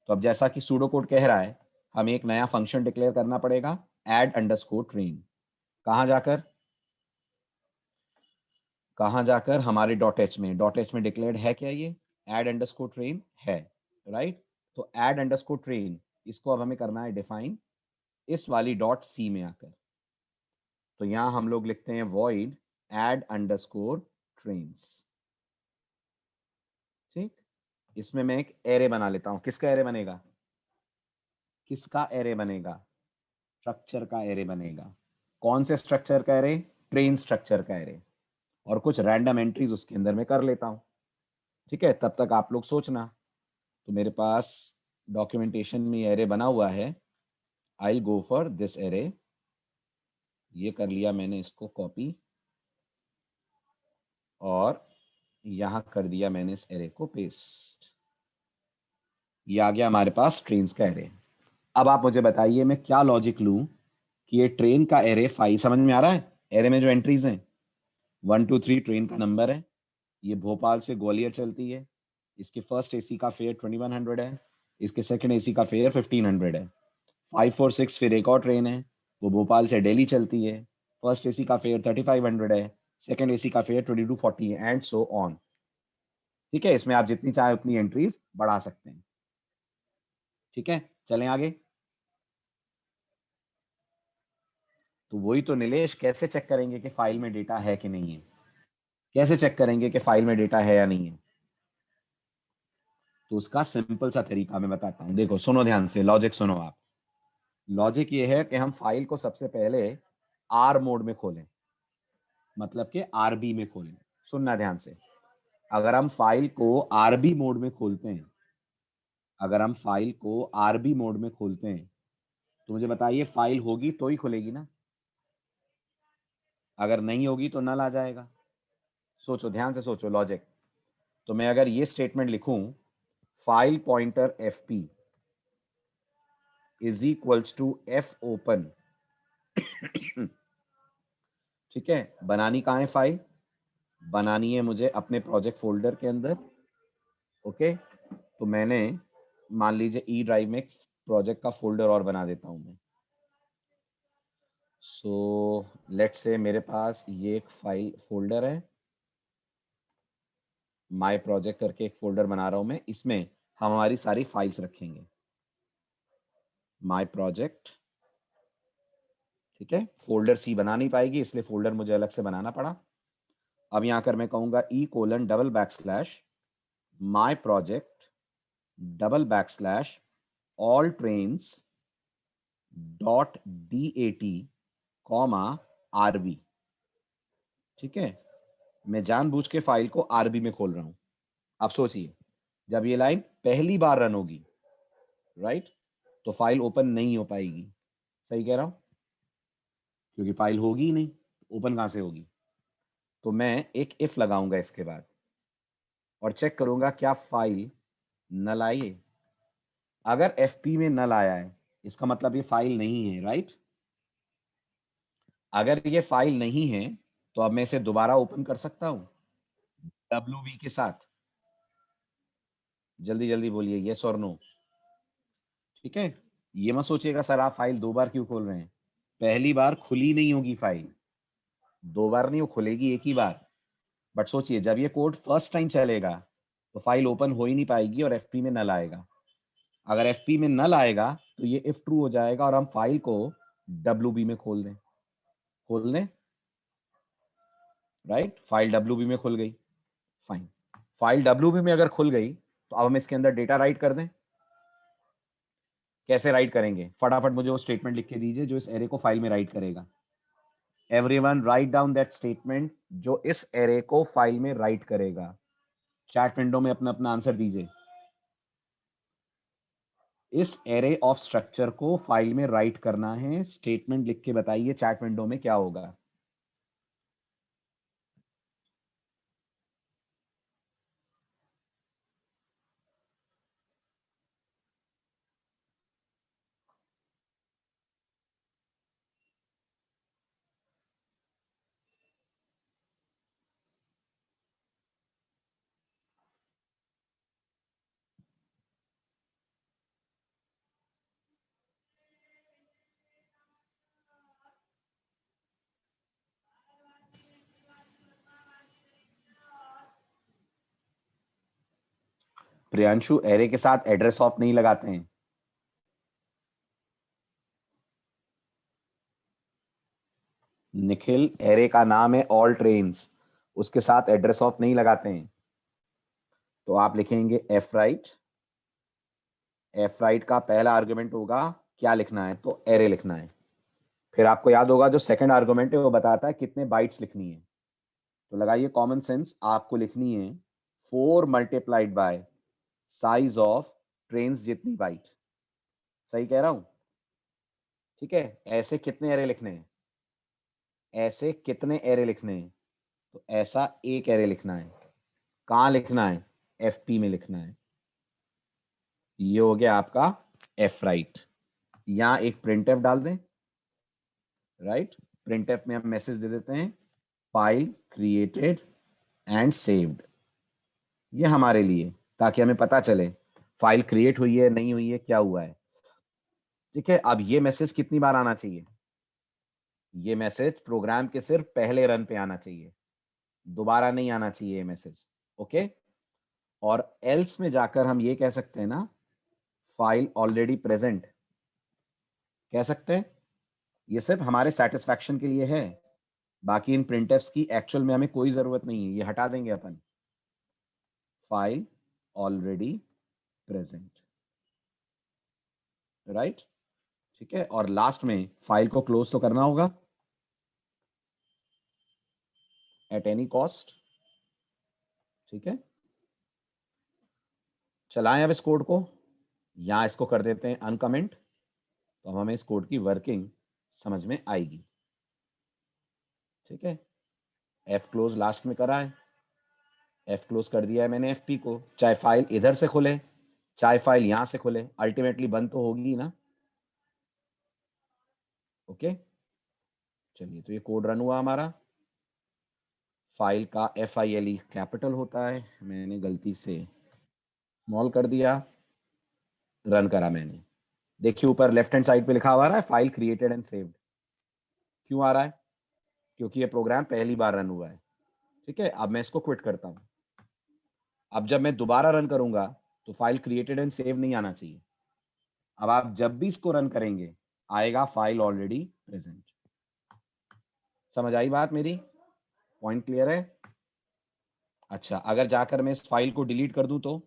तो अब जैसा कि सूडो कोड कह रहा है, हमें एक नया फंक्शन डिक्लेयर करना पड़ेगा, ऐड अंडरस्कोर ट्रेन। कहां जाकर? कहां जाकर? हमारे डॉट एच में। डॉट एच में डिक्लेयर्ड है क्या ये? ऐड अंडरस्कोर ट्रेन है, राइट। तो ऐड अंडरस्कोर ट्रेन, इसको अब हमें करना है डिफाइन इस वाली डॉट सी में आकर। तो यहां हम लोग लिखते हैं वॉइड ऐड अंडरस्कोर ट्रेन्स। ठीक, इसमें मैं एक एरे बना लेता हूं। किसका एरे बनेगा? किसका एरे बनेगा? स्ट्रक्चर का एरे बनेगा। कौन से स्ट्रक्चर का एरे? ट्रेन स्ट्रक्चर का एरे। और कुछ रैंडम एंट्रीज उसके अंदर मैं कर लेता हूं। ठीक है, तब तक आप लोग सोचना। तो मेरे पास डॉक्यूमेंटेशन में एरे बना हुआ है। आई गो फॉर दिस एरे। ये कर लिया मैंने, इसको कॉपी, और यहां कर दिया मैंने इस एरे को पेस्ट। ये आ गया हमारे पास ट्रेन्स का एरे। अब आप मुझे बताइए मैं क्या लॉजिक लूं कि ये ट्रेन का एरे फाइल समझ में आ रहा है? एरे में जो एंट्रीज हैं, 1 2 3 ट्रेन का नंबर है। ये भोपाल से ग्वालियर चलती है। इसके फर्स्ट एसी का फेयर 2100 है। इसके सेकंड एसी का फेयर 1500 है। 5 4 6 फिर एक और ट्रेन है, वो भोपाल से दिल्ली चलती है। फर्स्ट एसी का फेयर 3500 है। सेकंड एसी का फेयर 2240 है, एंड सो ऑन। ठीक है, इसमें आप जितनी चाहे उतनी एंट्रीज बढ़ा सकते हैं। ठीक है, चलें आगे। तो वही तो नीलेश, कैसे चेक करेंगे कि फाइल में डेटा है कि नहीं है? कैसे चेक करेंगे कि फाइल में डेटा है या नहीं है? तो उसका सिंपल सा तरीका मैं बताता हूं। देखो, सुनो ध्यान से, लॉजिक सुनो आप। लॉजिक ये है कि हम फाइल को सबसे पहले आर मोड में खोलें, मतलब कि आरबी में खोलें। सुनना ध्यान से। अगर हम फाइल को आरबी मोड में खोलते हैं, अगर हम फाइल को आरबी मोड में खोलते हैं, तो मुझे बताइए फाइल होगी तो ही खुलेगी ना। अगर नहीं होगी तो नल आ जाएगा। सोचो, ध्यान से सोचो लॉजिक। तो मैं अगर ये स्टेटमेंट लिखूं, file pointer F P is equals to F open. ठीक है, बनानी कहाँ है फाइल? बनानी है मुझे अपने प्रोजेक्ट फोल्डर के अंदर। ओके, तो मैंने, मान लीजिए ई ड्राइव में प्रोजेक्ट का फोल्डर और बना देता हूं मैं। सो लेट्स से मेरे पास ये एक फाइल फोल्डर है, माय प्रोजेक्ट करके एक फोल्डर बना रहा हूं मैं। इसमें हम हमारी सारी फाइल्स रखेंगे, माय प्रोजेक्ट। ठीक है, फोल्डर सी बना नहीं पाएगी, इसलिए फोल्डर मुझे अलग से बनाना पड़ा। अब यहां कर मैं कहूंगा E:\\, my project _, all trains dot DAT, comma RB. ठीक है, मैं जानबूझ के फाइल को आरबी में खोल रहा हूं। आप सोचिए, जब ये लाइन पहली बार रन होगी, राइट, तो फाइल ओपन नहीं हो पाएगी। सही कह रहा हूं? क्योंकि फाइल होगी ही नहीं, ओपन कहां से होगी? तो मैं एक इफ लगाऊंगा इसके बाद, और चेक करूंगा क्या फाइल नल आई है। अगर एफपी में नल आया है, इसका मतलब ये फाइल नहीं है, राइट। अगर ये फाइल नहीं है, तो अब मैं इसे दोबारा ओपन कर सकता हूं WV के साथ। जल्दी जल्दी बोलिए यस और नो। ठीक है, ये मत सोचिएगा सर आप फाइल दो बार क्यों खोल रहे हैं। पहली बार खुली नहीं होगी फाइल, दो बार नहीं, वो खुलेगी एक ही बार। बट सोचिए, जब ये कोड फर्स्ट टाइम चलेगा, तो फाइल ओपन हो ही नहीं पाएगी और एफपी में नल आएगा। अगर एफपी में नल आएगा, तो ये इफ ट्रू हो जाएगा और हम फाइल को डब्ल्यूबी में खोल दें। खोल दें, राइट, फाइल डब्ल्यूबी में खुल गई। फाइन, फाइल डब्ल्यूबी में अगर खुल गई, तो अब हम इसके अंदर डेटा राइट कर दें। कैसे राइट करेंगे? फटाफट मुझे वो स्टेटमेंट लिख के दीजिए जो इस एरे को फाइल में राइट करेगा। Everyone write down that statement जो इस एरे को फाइल में राइट करेगा। चैट विंडो में अपना अपना आंसर दीजिए। इस एरे ऑफ स्ट्रक्चर को फाइल में राइट करना है। स्टेटमेंट लिख के बताइए चैट विंडो में क्या होगा। प्रियांशु एरे के साथ एड्रेस ऑफ नहीं लगाते हैं। निखिल एरे का नाम है ऑल ट्रेन्स, उसके साथ एड्रेस ऑफ नहीं लगाते हैं। तो आप लिखेंगे एफ राइट। एफ राइट का पहला आर्गुमेंट होगा, क्या लिखना है, तो एरे लिखना है। फिर आपको याद होगा जो सेकंड आर्गुमेंट है वो बताता है कितने बाइट्स लिखनी है। तो लगाइए कॉमन सेंस, आपको लिखनी है 4 multiplied by size of trains जितनी बाइट। सही कह रहा हूं? ठीक है, ऐसे कितने एरे लिखने हैं, ऐसे कितने एरे लिखने हैं, तो ऐसा एक एरे लिखना है। कहाँ लिखना है, एफपी में लिखना है। ये हो गया आपका एफ राइट। यहां एक प्रिंटफ डाल दें, राइट। प्रिंटफ में हम मैसेज दे देते हैं फाइल क्रिएटेड एंड सेव्ड। ये हमारे लिए, ताकि हमें पता चले फाइल क्रिएट हुई है नहीं हुई है, क्या हुआ है। ठीक है, अब ये मैसेज कितनी बार आना चाहिए, ये मैसेज प्रोग्राम के सिर्फ पहले रन पे आना चाहिए, दोबारा नहीं आना चाहिए ये मैसेज। ओके, और एल्स में जाकर हम ये कह सकते हैं ना, फाइल ऑलरेडी प्रेजेंट, कह सकते हैं। ये सिर्फ हमारे सेटिस्फैक्शन के लिए है, बाकी इन प्रिंटफ्स की एक्चुअल में हमें कोई जरूरत नहीं है, ये हटा देंगे अपन। File already present, right. ठीक है, और लास्ट में फाइल को क्लोज तो करना होगा एट एनी कॉस्ट। ठीक है, चलाएं अब इस कोड को, यहां इसको कर देते हैं अनकमेंट, तो अब हमें इस कोड की वर्किंग समझ में आएगी। ठीक है, एफ क्लोज लास्ट में करा है, एफ क्लोज कर दिया है मैंने एफपी को, चाहे फाइल इधर से खुले चाहे फाइल यहां से खुले, अल्टीमेटली बंद तो होगी ना। ओके, चलिए, तो ये कोड रन हुआ हमारा। फाइल का FILE कैपिटल होता है, मैंने गलती से स्मॉल कर दिया, रन करा मैंने। देखिए ऊपर लेफ्ट हैंड साइड पे लिखा हुआ आ रहा है फाइल क्रिएटेड एंड सेव्ड। क्यों आ रहा है, क्योंकि ये प्रोग्राम पहली बार रन हुआ है। ठीक है, अब मैं इसको क्विट करता हूं। अब जब मैं दोबारा रन करूंगा तो फाइल क्रिएटेड एंड सेव नहीं आना चाहिए। अब आप जब भी इसको रन करेंगे आएगा फाइल ऑलरेडी प्रेजेंट। समझ आई बात मेरी, पॉइंट क्लियर है? अच्छा, अगर जाकर मैं इस फाइल को डिलीट कर दूं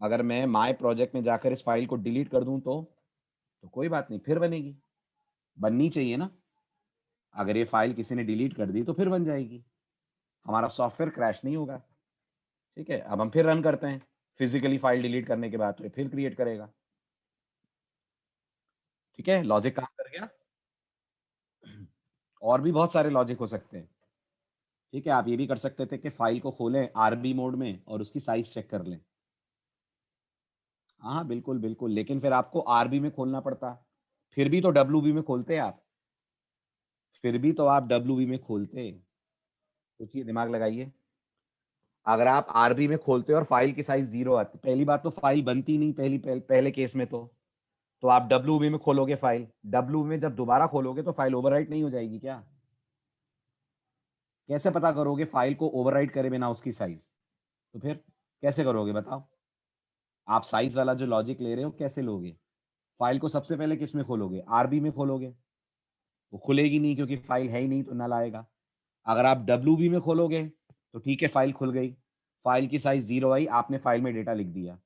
अगर मैं माय प्रोजेक्ट में जाकर इस फाइल को डिलीट कर दूं तो कोई बात नहीं, फिर बनेगी, बननी चाहिए ना। अगर ये फाइल किसी ने डिलीट कर दी तो फिर बन जाएगी, हमारा सॉफ्टवेयर क्रैश नहीं होगा। ठीक है, अब हम फिर रन करते हैं, फिजिकली फाइल डिलीट करने के बाद तो ये फिर क्रिएट करेगा। ठीक है, लॉजिक काम कर गया। और भी बहुत सारे लॉजिक हो सकते हैं। ठीक है, आप ये भी कर सकते थे कि फाइल को खोलें आरबी मोड में और उसकी साइज चेक कर लें। हाँ बिल्कुल बिल्कुल, लेकिन फिर आपको आरबी में खोलना पड़ता, फिर भी तो डब्ल्यूबी में खोलते आप, फिर भी तो आप डब्ल्यूबी में खोलते। सोचिए, दिमाग लगाइए। अगर आप आरबी में खोलते और फाइल की साइज 0 आती, पहली बात तो फाइल बनती नहीं, पहले केस में तो आप डब्ल्यूबी में खोलोगे फाइल, डब्ल्यूबी में जब दोबारा खोलोगे तो फाइल ओवरराइट नहीं हो जाएगी क्या? कैसे पता करोगे फाइल को ओवरराइट करे बिना उसकी साइज? तो फिर कैसे करोगे बताओ? आप साइज वाला जो लॉजिक ले रहे हो कैसे लोगे? फाइल को सबसे पहले किस में खोलोगे, आरबी में खोलोगे, वो खुलेगी नहीं क्योंकि फाइल है ही नहीं, तो नल आएगा। अगर आप डब्ल्यूबी में खोलोगे तो ठीक है, फाइल खुल गई, फाइल की साइज 0 आई, आपने फाइल में डेटा लिख दिया।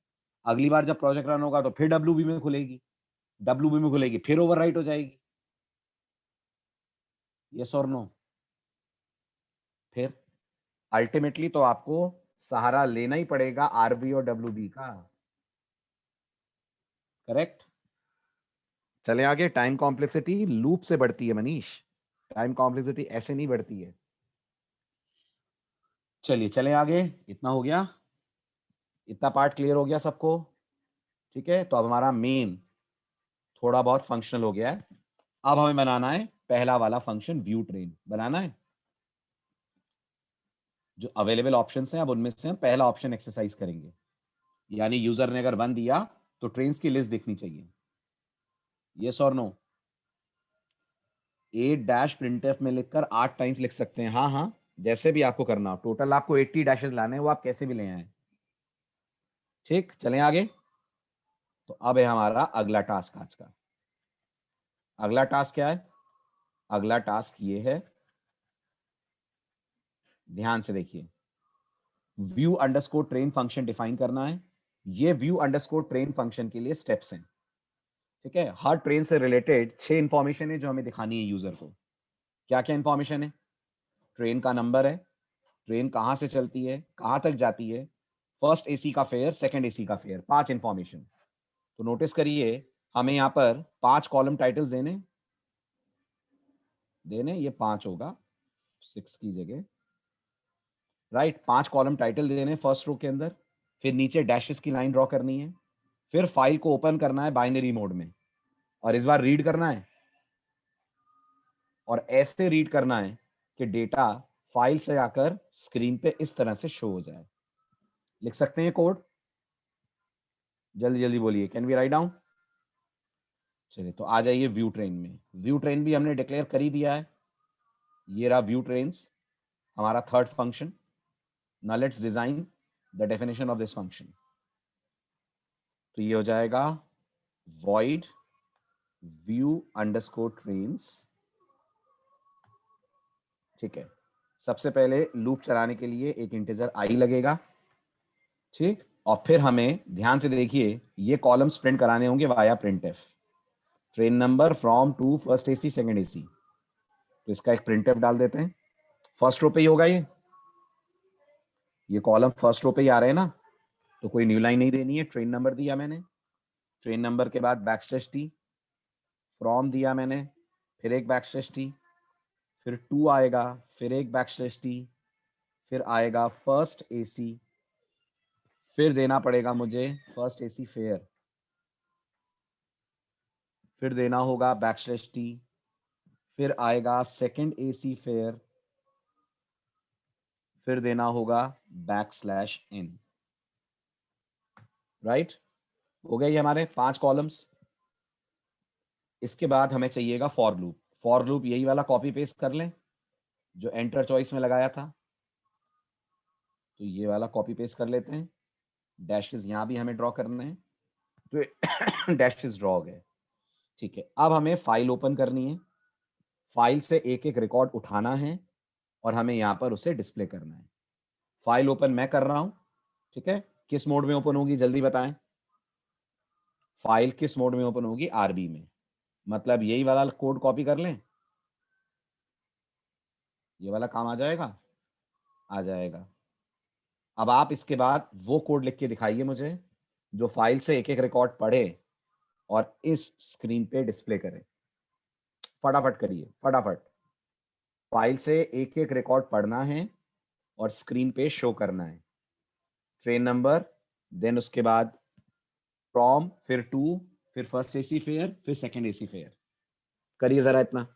अगली बार जब प्रोजेक्ट रन होगा तो फिर डब्ल्यूबी में खुलेगी, डब्ल्यूबी में खुलेगी फिर ओवरराइट हो जाएगी। यस और नो? फिर अल्टीमेटली तो आपको सहारा लेना ही पड़ेगा आरबी और डब्ल्यूबी का। करेक्ट। चले आगे, टाइम कॉम्प्लेक्सिटी लूप से बढ़ती है मनीष, टाइम कॉम्प्लेक्सिटी ऐसे नहीं बढ़ती है। चलिए चले आगे, इतना हो गया, इतना पार्ट क्लियर हो गया सबको। ठीक है, तो अब हमारा मेन थोड़ा बहुत फंक्शनल हो गया है। अब हमें बनाना है पहला वाला फंक्शन, व्यू ट्रेन बनाना है। जो अवेलेबल ऑप्शंस हैं अब उनमें से हम पहला ऑप्शन एक्सरसाइज करेंगे, यानी यूजर ने अगर 1 दिया तो ट्रेन्स की लिस्ट दिखनी चाहिए। यस और नो? 8 - printf में लिखकर 8 टाइम्स लिख सकते हैं, हाँ हाँ, जैसे भी आपको करना हो। टोटल आपको 80 डैशेस लाने हैं, वो आप कैसे भी ले आए। ठीक, चलें आगे। तो अब है हमारा अगला टास्क आज का। अगला टास्क क्या है? अगला टास्क ये है, ध्यान से देखिए। View underscore train function define करना है। ये व्यू अंडरस्कोर ट्रेन फंक्शन के लिए स्टेप्स हैं। ठीक है, हर ट्रेन से रिलेटेड 6 इंफॉर्मेशन है जो हमें दिखानी है यूजर को। क्या क्या इंफॉर्मेशन है? ट्रेन का नंबर है, ट्रेन कहां से चलती है, कहां तक जाती है, फर्स्ट एसी का फेयर, सेकंड एसी का फेयर, 5 इंफॉर्मेशन। तो नोटिस करिए, हमें यहाँ पर 5 कॉलम टाइटल्स देने देने ये 5 होगा 6 की जगह, राइट। 5 कॉलम टाइटल देने फर्स्ट रो के अंदर, फिर नीचे डैशेस की लाइन ड्रॉ करनी है, फिर फाइल को ओपन करना है बाइनरी मोड में, और इस बार रीड करना है, और ऐसे रीड करना है कि डेटा फाइल से आकर स्क्रीन पे इस तरह से शो हो जाए। लिख सकते हैं कोड? जल्दी जल्दी बोलिए, कैन वी राइट डाउन? चलिए, तो आ जाइए व्यू ट्रेन में। व्यू ट्रेन भी हमने डिक्लेयर कर ही दिया है। ये रहा व्यू ट्रेन्स, हमारा third function. Now let's design the definition of this function. तो ये हो जाएगा void view underscore trains। ठीक है, सबसे पहले लूप चलाने के लिए एक इंटीजर i लगेगा। ठीक, और फिर हमें ध्यान से देखिए, ये कॉलम्स प्रिंट कराने होंगे via printf। Train number from to first AC second AC, तो इसका एक printf डाल देते हैं। फर्स्ट रो पे ही होगा ये कॉलम फर्स्ट रो पे ही आ रहे हैं ना, तो कोई न्यू लाइन नहीं देनी है। ट्रेन नंबर दिया मैंने, ट्रेन नंबर के बाद बैकस्लैश टी, फ्रॉम दिया मैंने, फिर एक बैकस्लैश टी, फिर टू आएगा, फिर एक बैकस्लैश टी, फिर आएगा फर्स्ट एसी, फिर देना पड़ेगा मुझे फर्स्ट एसी फेयर, फिर देना होगा बैकस्लैश टी, फिर आएगा सेकंड एसी फेयर, फिर देना होगा बैकस्लैश एन। राइट, हो गए ये हमारे 5 कॉलम्स। इसके बाद हमें चाहिएगा फॉर लूप। फॉर लूप यही वाला कॉपी पेस्ट कर लें जो एंटर चॉइस में लगाया था, तो ये वाला कॉपी पेस्ट कर लेते हैं। डैशेस यहाँ भी हमें ड्रॉ करने हैं, तो डैशेस ड्रॉ हो गए। ठीक है, अब हमें फाइल ओपन करनी है। फाइल से एक एक रिकॉर्ड उठाना है और हमें यहाँ पर उसे डिस्प्ले करना है। फाइल ओपन मैं कर रहा हूँ। ठीक है, किस मोड में ओपन होगी जल्दी बताएं? फाइल किस मोड में ओपन होगी? आरबी में। मतलब यही वाला कोड कॉपी कर लें, ये वाला काम आ जाएगा? आ जाएगा। अब आप इसके बाद वो कोड लिख के दिखाइए मुझे जो फाइल से एक एक रिकॉर्ड पढ़े और इस स्क्रीन पे डिस्प्ले करे। फटाफट करिए, फटाफट। फाइल से एक एक रिकॉर्ड पढ़ना है और स्क्रीन पे शो करना है। ट्रेन नंबर, देन उसके बाद फ्रॉम, फिर टू, फिर फर्स्ट एसी फेयर, फिर सेकंड एसी फेयर। करिए जरा इतना।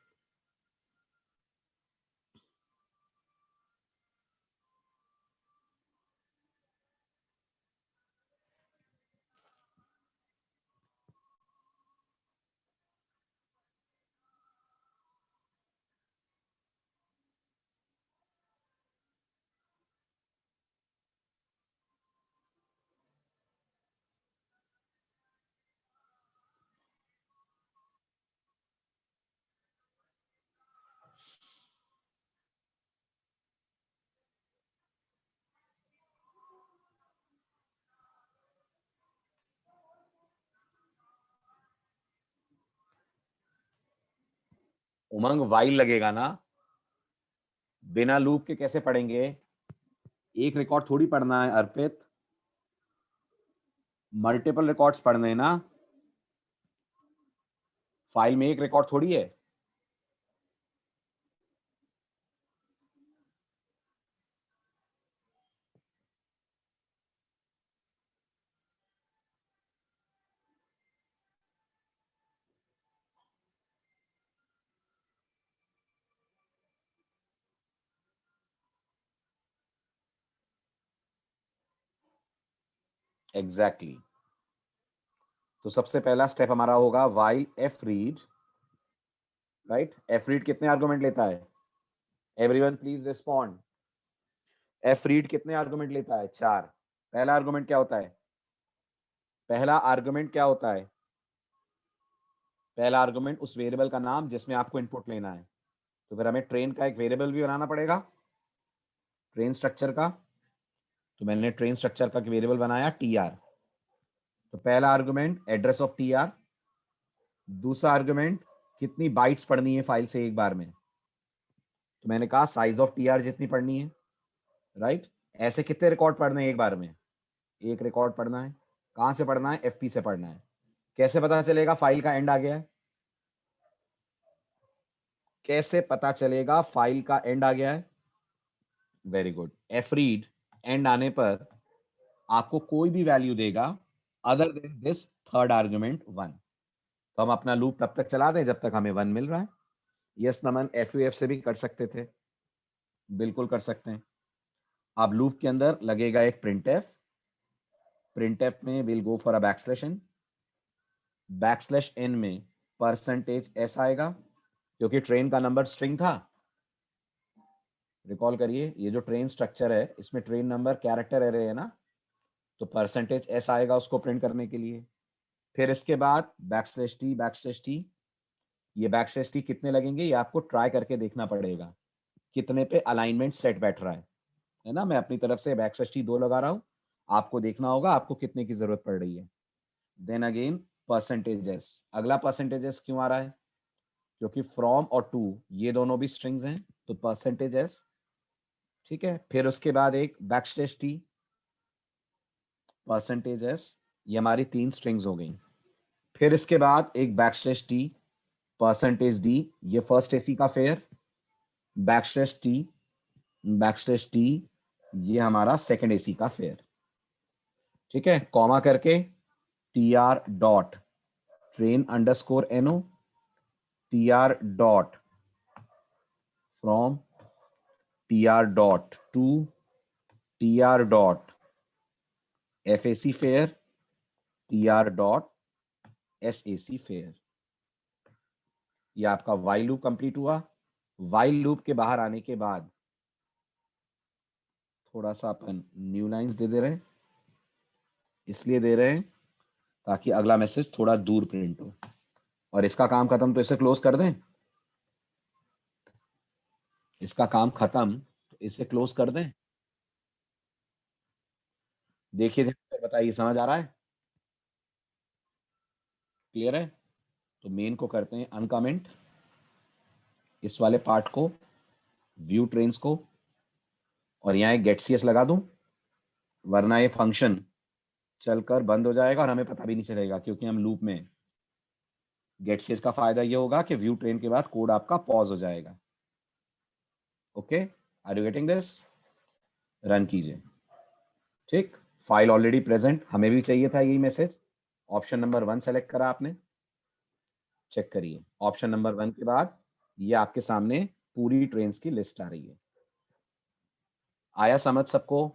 उमंग वाइल लगेगा ना, बिना लूप के कैसे पढ़ेंगे? एक रिकॉर्ड थोड़ी पढ़ना है अर्पित, मल्टीपल रिकॉर्ड्स पढ़ने हैं ना। फाइल में एक रिकॉर्ड थोड़ी है। Exactly exactly. तो सबसे पहला स्टेप हमारा होगा while F read. Right, F read कितने आर्गुमेंट लेता है? Everyone please respond. F read कितने आर्गुमेंट लेता है? 4। पहला आर्गुमेंट क्या होता है? पहला आर्गुमेंट क्या होता है? पहला आर्गुमेंट उस वेरिएबल का नाम जिसमें आपको इनपुट लेना है। तो फिर हमें ट्रेन का एक वेरिएबल भी बनाना पड़ेगा, ट्रेन स्ट्रक्चर का। तो मैंने ट्रेन स्ट्रक्चर का वेरिएबल बनाया टीआर। तो पहला आर्गुमेंट एड्रेस ऑफ टीआर, दूसरा आर्गुमेंट कितनी बाइट्स पढ़नी है फाइल से एक बार में। तो मैंने कहा साइज ऑफ टीआर जितनी पढ़नी है, राइट। ऐसे कितने रिकॉर्ड पढ़ने हैं एक बार में? एक रिकॉर्ड पढ़ना है। कहां से पढ़ना है? एफपी से पढ़ना है। कैसे पता चलेगा फाइल का एंड आ गया है? कैसे पता चलेगा फाइल का एंड आ गया है? Very good. F read and आने पर आपको कोई भी वैल्यू देगा other than this third argument 1। तो हम अपना लूप तब तक चला दें जब तक हमें 1 मिल रहा है। यस नमन, एफ से भी कर सकते थे, बिल्कुल कर सकते हैं। अब लूप के अंदर लगेगा एक प्रिंटफ। प्रिंटफ में will go for a backslash N. Backslash N में परसेंटेज एस आएगा, क्योंकि ट्रेन का नंबर स्ट्रिंग था। रिकॉल करिए, ये जो ट्रेन स्ट्रक्चर है इसमें ट्रेन नंबर कैरेक्टर एरे है ना, तो परसेंटेज एस आएगा उसको प्रिंट करने के लिए। फिर इसके बाद बैकस्लैश टी, बैकस्लैश टी। ये बैकस्लैश टी कितने लगेंगे ये आपको ट्राई करके देखना पड़ेगा, कितने पे अलाइनमेंट सेट बैठ रहा है ना। मैं अपनी तरफ से बैकस्लैश टी 2 लगा रहा हूँ, आपको देखना होगा आपको कितने की जरूरत पड़ रही है। Then again percentage S. अगला परसेंटेज एस क्यों आ रहा है? क्योंकि फ्रॉम और टू ये दोनों भी स्ट्रिंग्स हैं, तो परसेंटेज एस। ठीक है, फिर उसके बाद एक बैकस्लैश टी, परसेंटेज एस। ये हमारी 3 स्ट्रिंग्स हो गई। फिर इसके बाद एक बैकस्लैश टी, परसेंटेज डी, ये फर्स्ट एसी का fair. Backslash T, backslash T, ये हमारा सेकंड एसी का फेयर। ठीक है, कॉमा करके T R dot train underscore NO, T R dot from, T R dot to, T R dot F A C fare, T R dot S A C fare. ये आपका while loop complete हुआ। While loop के बाहर आने के बाद थोड़ा सा अपन न्यू लाइंस दे रहे हैं, इसलिए दे रहे हैं ताकि अगला मैसेज थोड़ा दूर प्रिंट हो। और इसका काम खत्म तो इसे क्लोज कर दें, इसका काम खत्म तो इसे क्लोज कर दें। देखिए बताइए समझ आ रहा है? क्लियर है? तो मेन को करते हैं अनकमेंट, इस वाले पार्ट को, व्यू ट्रेन्स को, और यहाँ एक गेट सीएस लगा दूं, वरना ये फंक्शन चलकर बंद हो जाएगा और हमें पता भी नहीं चलेगा क्योंकि हम लूप में। गेट सीएस का फायदा ये होगा कि व्यू ट्रेन के बाद कोड आपका पॉज हो जाएगा। Okay, are you getting this? Run कीजिए। ठीक, फाइल ऑलरेडी प्रेजेंट, हमें भी चाहिए था यही मैसेज। ऑप्शन नंबर 1 सेलेक्ट करा आपने। चेक करिए, ऑप्शन नंबर 1 के बाद ये आपके सामने पूरी ट्रेन्स की लिस्ट आ रही है। आया समझ सबको?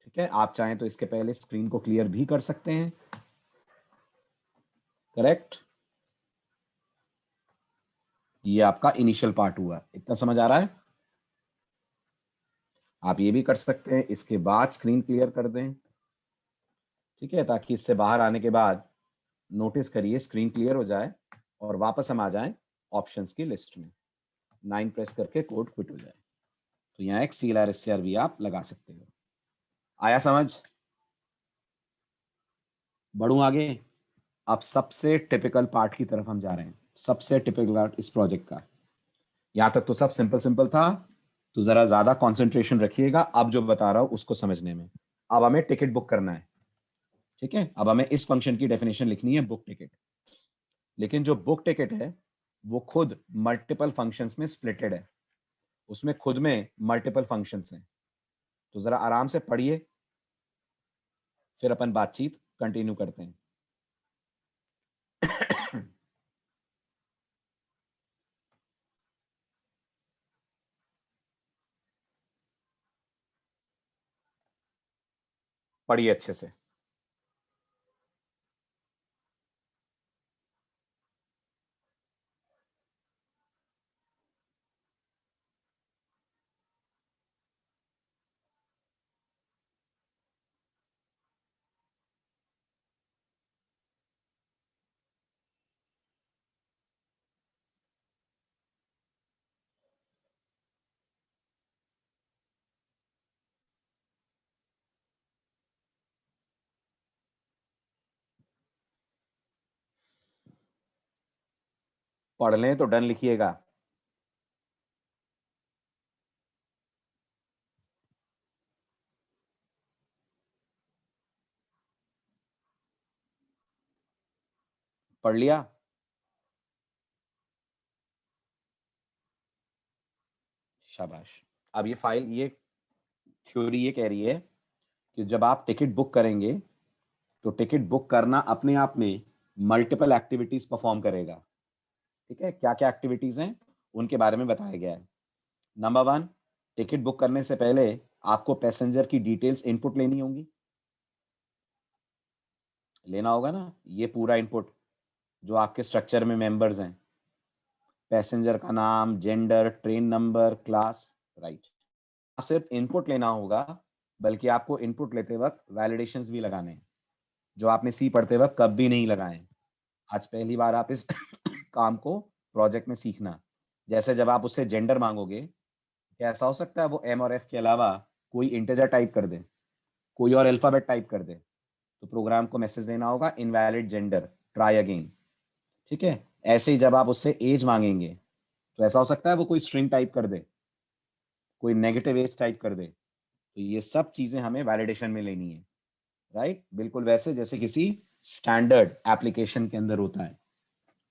ठीक है, आप चाहें तो इसके पहले स्क्रीन को क्लियर भी कर सकते हैं। करेक्ट, ये आपका इनिशियल पार्ट हुआ, इतना समझ आ रहा है? आप ये भी कर सकते हैं, इसके बाद स्क्रीन क्लियर कर दें। ठीक है, ताकि इससे बाहर आने के बाद नोटिस करिए स्क्रीन क्लियर हो जाए और वापस हम आ जाएं ऑप्शंस की लिस्ट में। 9 प्रेस करके कोड क्विट हो जाए। तो यहाँ एक CLR SCR भी आप लगा सकते हो। आया समझ? बढ़ूं आगे? अब सबसे टिपिकल पार्ट की तरफ हम जा रहे हैं, सबसे टिपिकल पार्ट इस प्रोजेक्ट का। यहां तक तो सब सिंपल सिंपल था, तो जरा ज्यादा कंसंट्रेशन रखिएगा अब जो बता रहा हूं उसको समझने में। अब हमें टिकट बुक करना है। ठीक है, अब हमें इस फंक्शन की डेफिनेशन लिखनी है, बुक टिकट। लेकिन जो बुक टिकट है वो खुद मल्टीपल फंक्शंस में स्प्लिटेड है, उसमें खुद में मल्टीपल फंक्शंस हैं। तो जरा आराम से पढ़िए, फिर अपन बातचीत कंटिन्यू करते हैं। पढ़िए अच्छे से। पढ़ लें तो डन लिखिएगा। पढ़ लिया? शाबाश। अब ये फाइल, ये थ्योरी ये कह रही है कि जब आप टिकट बुक करेंगे तो टिकट बुक करना अपने आप में मल्टीपल एक्टिविटीज परफॉर्म करेगा। ठीक है, क्या क्या एक्टिविटीज हैं उनके बारे में बताया गया है। नंबर 1, टिकट बुक करने से पहले आपको पैसेंजर की डिटेल्स इनपुट लेनी होंगी। लेना होगा ना, ये पूरा इनपुट जो आपके स्ट्रक्चर में मेंबर्स हैं, पैसेंजर का नाम, gender, train number, class, right. सिर्फ इनपुट लेना होगा, बल्कि आपको इनपुट लेते वक्त वैलिडेशंस भी लगाने हैं, जो आपने सी पढ़ते वक्त कभी नहीं लगाए। आज पहली बार आप इस काम को प्रोजेक्ट में सीखना। जैसे जब आप उससे जेंडर मांगोगे, क्या ऐसा हो सकता है वो एम और एफ के अलावा कोई इंटीजर टाइप कर दे, कोई और अल्फाबेट टाइप कर दे? तो प्रोग्राम को मैसेज देना होगा इनवैलिड जेंडर, ट्राई अगेन। ठीक है, ऐसे ही जब आप उससे एज मांगेंगे, तो ऐसा हो सकता है वो कोई स्ट्रिंग टाइप कर दे, कोई नेगेटिव एज टाइप कर दे। तो ये सब चीजें हमें वैलिडेशन में लेनी है, राइट? बिल्कुल वैसे जैसे किसी स्टैंडर्ड एप्लीकेशन के अंदर होता है।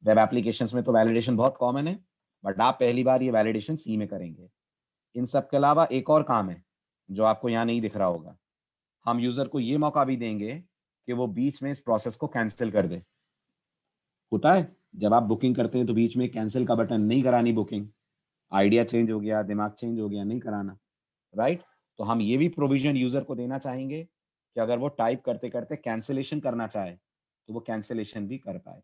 वेब एप्लीकेशंस में तो वैलिडेशन बहुत कॉमन है, बट आप पहली बार ये वैलिडेशन सी में करेंगे। इन सब के अलावा एक और काम है जो आपको यहाँ नहीं दिख रहा होगा। हम यूजर को ये मौका भी देंगे कि वो बीच में इस प्रोसेस को कैंसिल कर दे। होता है जब आप बुकिंग करते हैं तो बीच में कैंसिल का बटन, नहीं करानी बुकिंग, आइडिया चेंज हो गया, दिमाग चेंज हो गया, नहीं कराना, राइट? तो हम ये भी प्रोविजन यूजर को देना चाहेंगे कि अगर वो टाइप करते करते कैंसिलेशन करना चाहे तो वो कैंसिलेशन भी कर पाए।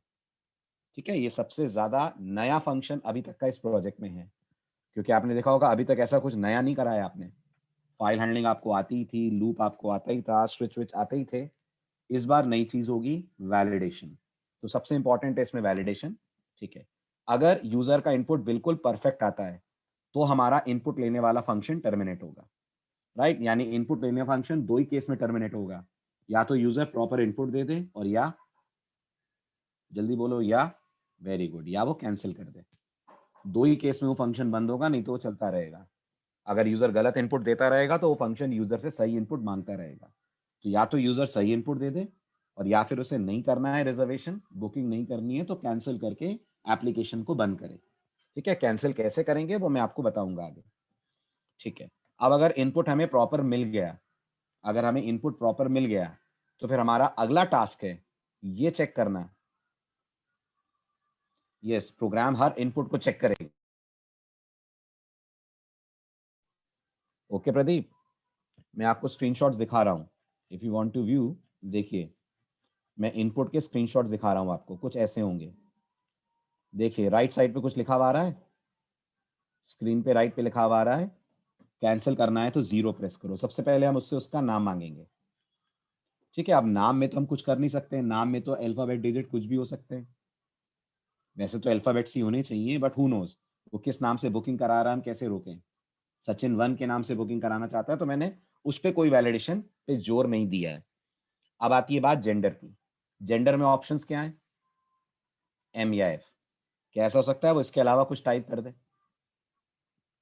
ठीक है, ये सबसे ज्यादा नया फंक्शन अभी तक का इस प्रोजेक्ट में है, क्योंकि आपने देखा होगा अभी तक ऐसा कुछ नया नहीं कराया आपने। फाइल हैंडलिंग आपको आती ही थी, लूप आपको आता ही था, स्विच विच आते ही थे। इस बार नई चीज होगी वैलिडेशन। तो सबसे इंपॉर्टेंट है इसमें वैलिडेशन। ठीक है, अगर यूजर का इनपुट बिल्कुल परफेक्ट आता है तो हमारा इनपुट लेने वाला फंक्शन टर्मिनेट होगा, राइट? यानी इनपुट लेने फंक्शन दो ही केस में टर्मिनेट होगा, या तो यूजर प्रॉपर इनपुट दे दे, और या, जल्दी बोलो, या वेरी गुड, या वो कैंसिल कर दे। दो ही केस में वो फंक्शन बंद होगा, नहीं तो वो चलता रहेगा। अगर यूजर गलत इनपुट देता रहेगा तो वो फंक्शन यूजर से सही इनपुट मांगता रहेगा। तो या तो यूजर सही इनपुट दे दे, और या फिर उसे नहीं करना है रिजर्वेशन, बुकिंग नहीं करनी है, तो कैंसिल करके एप्लीकेशन को बंद करे। ठीक है, कैंसिल कैसे करेंगे वो मैं आपको बताऊंगा आगे। ठीक है, अब अगर इनपुट हमें प्रॉपर मिल गया, अगर हमें इनपुट प्रॉपर मिल गया, तो फिर हमारा अगला टास्क है ये चेक करना। यस, प्रोग्राम हर इनपुट को चेक करेगा। ओके प्रदीप, मैं आपको स्क्रीनशॉट्स दिखा रहा हूं, if you want to view. देखिए, मैं इनपुट के स्क्रीनशॉट्स दिखा रहा हूं आपको, कुछ ऐसे होंगे। देखिए राइट साइड पे कुछ लिखा हुआ आ रहा है, स्क्रीन पे राइट पे लिखा हुआ आ रहा है, कैंसिल करना है तो 0 प्रेस करो। सबसे पहले हम उससे उसका नाम मांगेंगे। ठीक है, अब नाम में तो हम कुछ कर नहीं सकते, नाम में तो अल्फाबेट डिजिट कुछ भी हो सकते हैं। वैसे तो अल्फाबेट्स ही होने चाहिए, बट हु नोज वो किस नाम से बुकिंग करा रहा है, हम कैसे रोकें? सचिन 1 के नाम से बुकिंग कराना चाहता है, तो मैंने उस पर कोई वैलिडेशन पे जोर नहीं दिया है। अब आती है बात जेंडर की। जेंडर में ऑप्शंस क्या है? एम या एफ। कैसा हो सकता है वो इसके अलावा कुछ टाइप कर दे?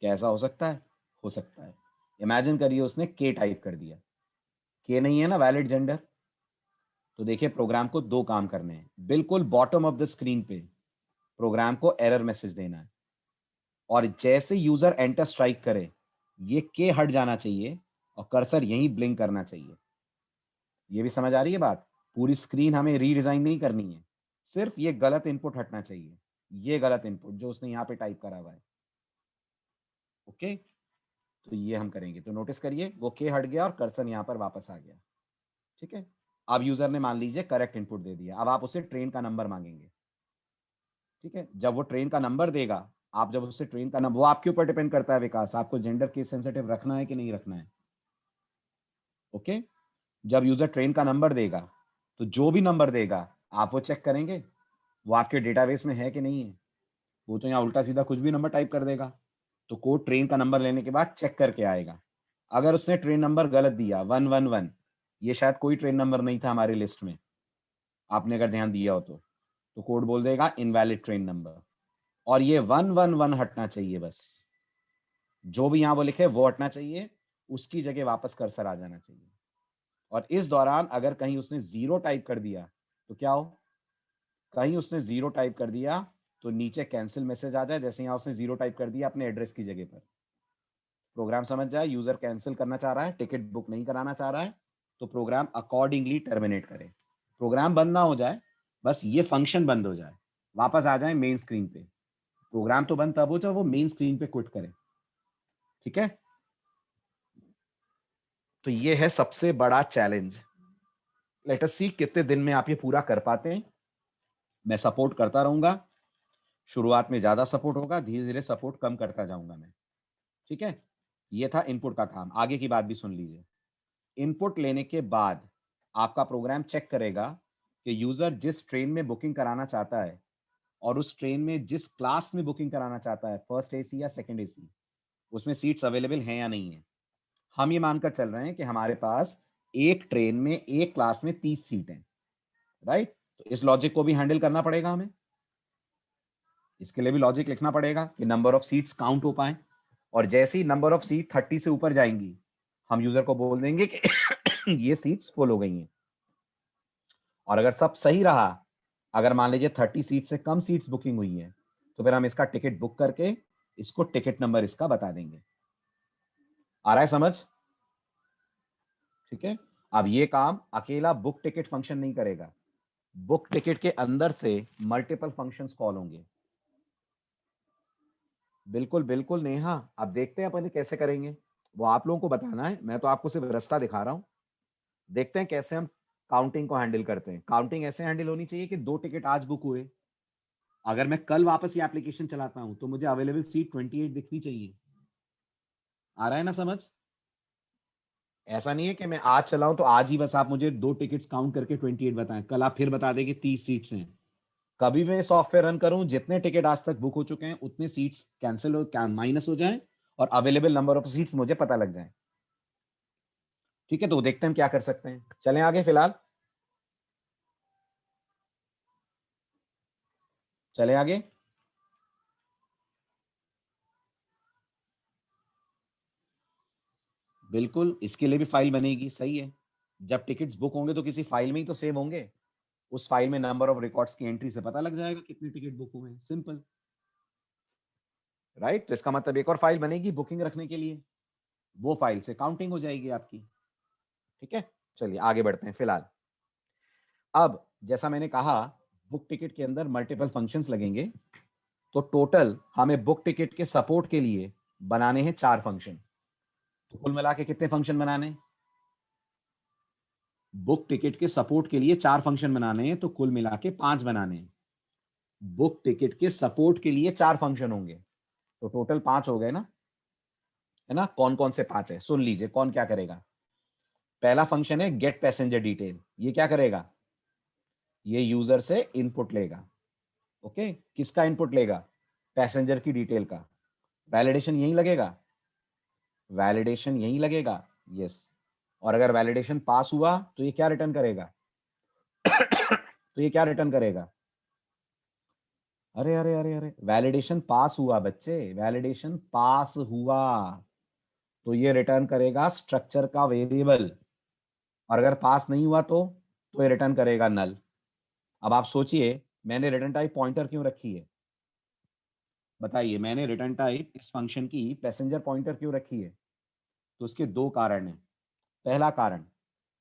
कैसा हो सकता है? हो सकता है। इमेजिन करिए उसने के टाइप कर दिया, के नहीं है ना वैलिड जेंडर। तो देखिए, प्रोग्राम को दो काम करने हैं। बिल्कुल बॉटम ऑफ द स्क्रीन पे प्रोग्राम को एरर मैसेज देना है, और जैसे यूजर एंटर स्ट्राइक करे, ये के हट जाना चाहिए और कर्सर यहीं ब्लिंक करना चाहिए। ये भी समझ आ रही है बात? पूरी स्क्रीन हमें रीडिजाइन नहीं करनी है, सिर्फ ये गलत इनपुट हटना चाहिए, ये गलत इनपुट जो उसने यहाँ पे टाइप करा हुआ है। ओके, तो ये हम करेंगे। तो नोटिस करिए वो के हट गया और कर्सर यहाँ पर वापस आ गया। ठीक है, अब यूजर ने मान लीजिए करेक्ट इनपुट दे दिया, अब आप उसे ट्रेन का नंबर मांगेंगे। ठीक है, जब वो ट्रेन का नंबर देगा, आप जब उससे ट्रेन का नंबर, वो आपके ऊपर डिपेंड करता है विकास, आपको जेंडर केस सेंसिटिव रखना है कि नहीं रखना है। ओके, जब यूजर ट्रेन का नंबर देगा, तो जो भी नंबर देगा आप वो चेक करेंगे वो आपके डेटाबेस में है कि नहीं है। वो तो यहाँ उल्टा सीधा कुछ भी नंबर टाइप कर देगा। तो कोड ट्रेन का नंबर लेने के बाद चेक करके आएगा। अगर उसने ट्रेन नंबर गलत दिया 111, ये शायद कोई ट्रेन नंबर नहीं था हमारी लिस्ट में, आपने अगर ध्यान दिया हो तो कोड बोल देगा इनवैलिड ट्रेन नंबर। और ये 111 हटना चाहिए, बस जो भी यहां वो लिखे वो हटना चाहिए, उसकी जगह वापस कर्सर आ जाना चाहिए। और इस दौरान अगर कहीं उसने 0 टाइप कर दिया तो क्या हो, कहीं उसने 0 टाइप कर दिया तो नीचे कैंसिल मैसेज आ जाए, जैसे यहाँ उसने 0 टाइप कर दिया अपने एड्रेस की जगह पर। प्रोग्राम समझ जाए यूजर कैंसिल करना चाह रहा है, टिकट बुक नहीं कराना चाह रहा है, तो प्रोग्राम अकॉर्डिंगली टर्मिनेट करे। प्रोग्राम बंद ना हो जाए, बस ये फंक्शन बंद हो जाए, वापस आ जाए मेन स्क्रीन पे। प्रोग्राम तो बंद तब हो जब वो मेन स्क्रीन पे क्विट करे। ठीक है, तो ये है सबसे बड़ा चैलेंज। लेट अस सी कितने दिन में आप ये पूरा कर पाते हैं। मैं सपोर्ट करता रहूंगा, शुरुआत में ज्यादा सपोर्ट होगा, धीरे धीरे सपोर्ट कम करता जाऊंगा मैं। ठीक है, ये था इनपुट का काम। आगे की बात भी सुन लीजिए। इनपुट लेने के बाद आपका प्रोग्राम चेक करेगा कि यूजर जिस ट्रेन में बुकिंग कराना चाहता है और उस ट्रेन में जिस क्लास में बुकिंग कराना चाहता है, फर्स्ट एसी या सेकंड एसी, उसमें सीट्स अवेलेबल हैं या नहीं है। हम ये मानकर चल रहे हैं कि हमारे पास एक ट्रेन में एक क्लास में 30 सीट हैं, राइट। तो इस लॉजिक को भी हैंडल करना पड़ेगा हमें। इसके लिए भी लॉजिक लिखना पड़ेगा कि नंबर ऑफ सीट्स काउंट हो पाए, और जैसे ही नंबर ऑफ सीट 30 से ऊपर जाएंगी, हम यूजर को बोल देंगे कि ये सीट्स फुल हो गई हैं। और अगर सब सही रहा, अगर मान लीजिए 30 सीट से कम सीट्स बुकिंग हुई है, तो फिर हम इसका टिकट बुक करके इसको टिकट नंबर इसका बता देंगे। आ रहा है समझ? ठीक है, अब ये काम अकेला बुक टिकट फंक्शन नहीं करेगा, बुक टिकट के अंदर से मल्टीपल फंक्शंस कॉल होंगे। बिल्कुल बिल्कुल नेहा, अब देखते हैं अपन ये कैसे करेंगे, वो आप लोगों को बताना है, मैं तो आपको सिर्फ रास्ता दिखा रहा हूं। देखते हैं कैसे हम काउंटिंग को हैंडल करते हैं। काउंटिंग ऐसे हैंडल होनी चाहिए कि 2 टिकट आज बुक हुए, अगर मैं कल वापस ये एप्लीकेशन चलाता हूं तो मुझे अवेलेबल सीट 28 दिखनी चाहिए। आ रहा है ना समझ? ऐसा नहीं है कि मैं आज चलाऊं तो आज ही बस आप मुझे 2 टिकट्स काउंट करके 28 बताएं, कल आप फिर बता दें कि 30 सीट्स हैं। कभी मैं सॉफ्टवेयर रन करूं, जितने टिकट आज तक बुक हो चुके हैं उतने सीट्स कैंसिल हो, माइनस हो जाएं, और अवेलेबल नंबर ऑफ सीट्स मुझे पता लग जाए। ठीक है, तो देखते हैं हम क्या कर सकते हैं। चलें आगे, फिलहाल चले आगे। बिल्कुल, इसके लिए भी फाइल बनेगी, सही है। जब टिकट्स बुक होंगे तो किसी फाइल में ही तो सेव होंगे, उस फाइल में नंबर ऑफ रिकॉर्ड्स की एंट्री से पता लग जाएगा कितने टिकट बुक हुए हैं, सिंपल, राइट। तो इसका मतलब एक और फाइल बनेगी बुकिंग रखने के लिए, वो फाइल से काउंटिंग हो जाएगी आपकी। ठीक है, चलिए आगे बढ़ते हैं। फिलहाल अब जैसा मैंने कहा, बुक टिकट के अंदर मल्टीपल फंक्शंस लगेंगे, तो टोटल हमें बुक टिकट के सपोर्ट के लिए बनाने हैं 4 फंक्शन। तो कुल मिला के कितने फंक्शन बनाने? बुक टिकट के सपोर्ट के लिए 4 फंक्शन बनाने हैं, तो कुल मिला के 5 बनाने हैं। बुक टिकट के सपोर्ट के लिए 4 फंक्शन होंगे, तो टोटल 5 हो गए ना, है ना। कौन कौन से 5 है सुन लीजिए, कौन क्या करेगा। पहला फंक्शन है गेट पैसेंजर डिटेल। ये क्या करेगा? ये यूजर से इनपुट लेगा। ओके, किसका इनपुट लेगा? पैसेंजर की डिटेल का। वैलिडेशन यहीं लगेगा, वैलिडेशन यहीं लगेगा, यस। और अगर वैलिडेशन पास हुआ तो ये क्या रिटर्न करेगा? तो ये क्या रिटर्न करेगा? अरे अरे अरे अरे, वैलिडेशन पास हुआ बच्चे, वैलिडेशन पास हुआ, तो ये रिटर्न करेगा स्ट्रक्चर का वेरिएबल। और अगर पास नहीं हुआ तो ये रिटर्न करेगा नल। अब आप सोचिए, मैंने रिटर्न टाइप पॉइंटर क्यों रखी है? बताइए, मैंने रिटर्न टाइप इस फंक्शन की पैसेंजर पॉइंटर क्यों रखी है? तो उसके 2 कारण हैं। पहला कारण,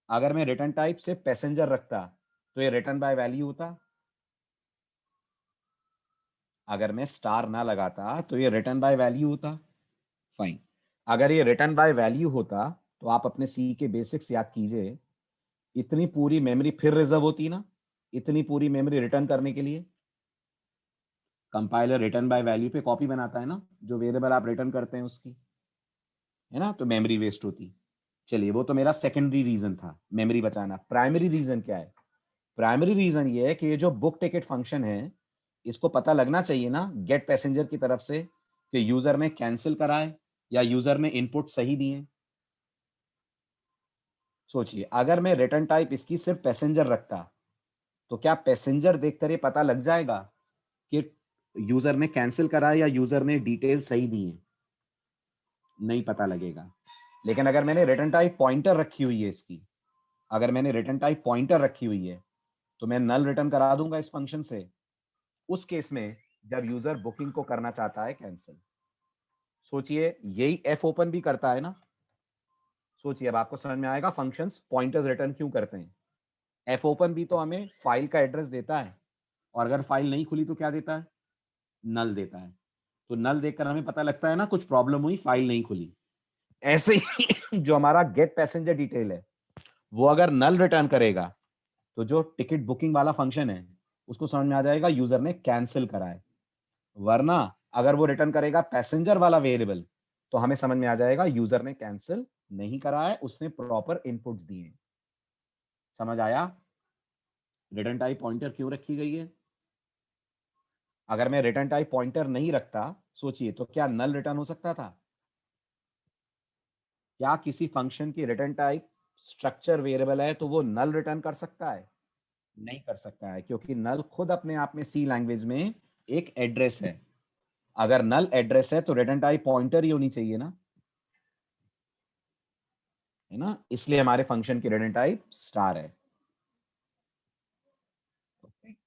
अगर मैं रिटर्न टाइप से पैसेंजर रखता तो ये रिटर्न बाय वैल्यू होता, अगर मैं स्टार ना लगाता तो ये रिटर्न बाय वैल्यू होता। फाइन, अगर ये रिटर्न बाय वैल्यू होता तो आप अपने सी के बेसिक्स याद कीजिए, इतनी पूरी मेमोरी फिर रिजर्व होती ना, इतनी पूरी मेमोरी रिटर्न करने के लिए। कंपाइलर रिटर्न बाय वैल्यू पे कॉपी बनाता है ना, जो वेरिएबल आप रिटर्न करते हैं उसकी, है ना, तो मेमोरी वेस्ट होती। चलिए, वो तो मेरा सेकेंडरी रीजन था, मेमोरी बचाना। प्राइमरी रीजन क्या है? प्राइमरी रीजन ये है कि ये जो बुक टिकट फंक्शन है, इसको पता लगना चाहिए ना गेट पैसेंजर की तरफ से कि यूजर ने कैंसिल कराए या यूजर ने इनपुट सही दिए। सोचिए, अगर मैं रिटर्न टाइप इसकी सिर्फ पैसेंजर रखता, तो क्या पैसेंजर देखकर ये पता लग जाएगा कि यूजर ने कैंसिल करा या यूजर ने डिटेल सही दी है, नहीं पता लगेगा। लेकिन अगर मैंने रिटर्न टाइप पॉइंटर रखी हुई है इसकी, अगर मैंने रिटर्न टाइप पॉइंटर रखी हुई है तो मैं नल रिटर्न करा दूंगा इस फंक्शन से, उस केस में जब यूजर बुकिंग को करना चाहता है कैंसिल। सोचिए यही एफ ओपन भी करता है ना। सोचिए अब आपको समझ में आएगा फंक्शंस पॉइंटर्स रिटर्न क्यों करते हैं। एफ ओपन भी तो हमें फाइल का एड्रेस देता है, और अगर फाइल नहीं खुली तो क्या देता है, नल देता है। तो नल देखकर हमें पता लगता है ना कुछ प्रॉब्लम हुई, फाइल नहीं खुली। ऐसे ही जो हमारा गेट पैसेंजर डिटेल है वो अगर नल रिटर्न करेगा तो जो टिकट बुकिंग वाला फंक्शन है उसको समझ में आ जाएगा यूजर ने कैंसिल करा है। वरना अगर वो रिटर्न करेगा पैसेंजर वाला वेरिएबल तो हमें समझ में आ जाएगा यूजर ने कैंसिल नहीं करा है, उसने प्रॉपर इनपुट्स दिए हैं। समझ आया रिटर्न टाइप पॉइंटर क्यों रखी गई है। अगर मैं रिटर्न टाइप पॉइंटर नहीं रखता, सोचिए तो क्या नल रिटर्न हो सकता था। क्या किसी फंक्शन की रिटर्न टाइप स्ट्रक्चर वेरिएबल है तो वो नल रिटर्न कर सकता है, नहीं कर सकता है, क्योंकि नल खुद अपने आप में सी लैंग्वेज में एक एड्रेस है। अगर नल एड्रेस है तो रिटर्न टाइप पॉइंटर ही होनी चाहिए ना, है ना। इसलिए हमारे फंक्शन की रिटर्न टाइप स्टार है।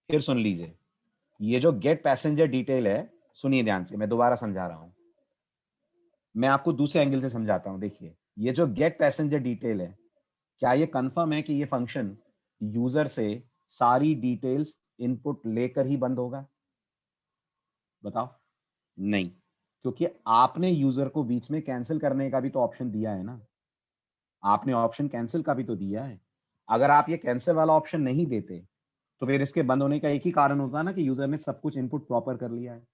फिर सुन लीजिए, ये जो गेट पैसेंजर डिटेल है, सुनिए ध्यान से, मैं दोबारा समझा रहा हूं। मैं आपको दूसरे एंगल से समझाता हूं। देखिए ये जो गेट पैसेंजर डिटेल है, क्या ये कंफर्म है कि ये फंक्शन यूजर से सारी डिटेल्स इनपुट लेकर ही बंद होगा। बताओ। नहीं, क्योंकि आपने यूजर को बीच में कैंसिल करने का भी तो ऑप्शन दिया है ना। आपने ऑप्शन कैंसिल का भी तो दिया है। अगर आप ये कैंसिल वाला ऑप्शन नहीं देते तो फिर इसके बंद होने का एक ही कारण होता ना कि यूजर ने सब कुछ इनपुट प्रॉपर कर लिया है।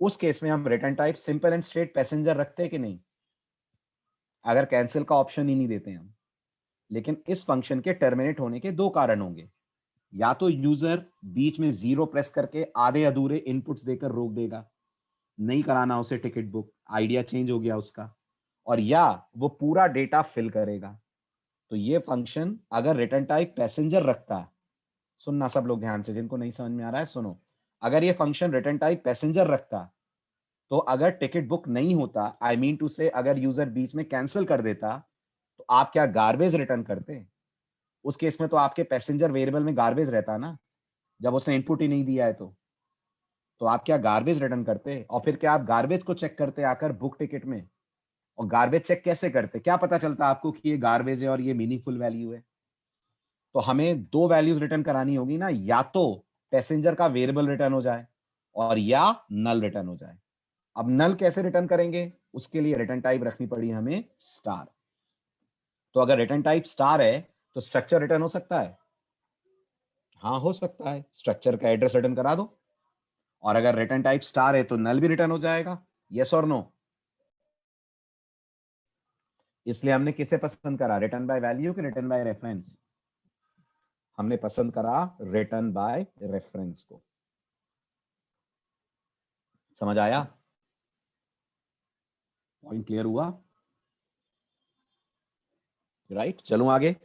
उस केस में हम return type simple and straight passenger रखते हैं कि नहीं, अगर कैंसिल का ऑप्शन ही नहीं देते हम। लेकिन इस फंक्शन के टर्मिनेट होने के दो कारण होंगे। या तो यूजर बीच में जीरो प्रेस करके आधे अधूरे इनपुट्स देकर रोक देगा, नहीं कराना उसे टिकट बुक, आइडिया चेंज हो गया उसका, और या वो पूरा डेटा फिल करेगा। तो ये फंक्शन अगर रिटर्न टाइप पैसेंजर रखता है, सुनना सब लोग ध्यान से, जिनको नहीं समझ में आ रहा है सुनो। अगर ये फंक्शन रिटर्न टाइप पैसेंजर रखता तो अगर टिकट बुक नहीं होता, आई मीन टू से अगर यूजर बीच में कैंसिल कर देता, तो आप क्या गार्बेज रिटर्न करते। उस केस में तो आपके पैसेंजर वेरिएबल में गार्बेज रहता ना, जब उसने इनपुट ही नहीं दिया है तो आप क्या गार्बेज रिटर्न करते, और फिर क्या आप गार्बेज को चेक करते आकर बुक टिकट में। और गार्बेज चेक कैसे करते, क्या पता चलता आपको कि ये गार्बेज है और ये मीनिंगफुल वैल्यू है। तो हमें दो वैल्यूज रिटर्न करानी होगी ना, या तो पैसेंजर का वेरिएबल रिटर्न हो जाए और या नल रिटर्न हो जाए। अब नल कैसे रिटर्न करेंगे, उसके लिए रिटर्न टाइप रखनी पड़ी हमें स्टार। तो अगर रिटर्न टाइप स्टार है तो स्ट्रक्चर रिटर्न हो सकता है, हाँ हो सकता है, स्ट्रक्चर का एड्रेस रिटर्न करा दो। और अगर रिटर्न टाइप स्टार है तो नल भी रिटर्न हो जाएगा, यस और नो। इसलिए हमने किसे पसंद करा, रिटर्न बाय वैल्यू कि रिटर्न बाय रेफरेंस। हमने पसंद करा रिटर्न बाय रेफरेंस को। समझ आया, पॉइंट क्लियर हुआ, राइट। चलूं आगे।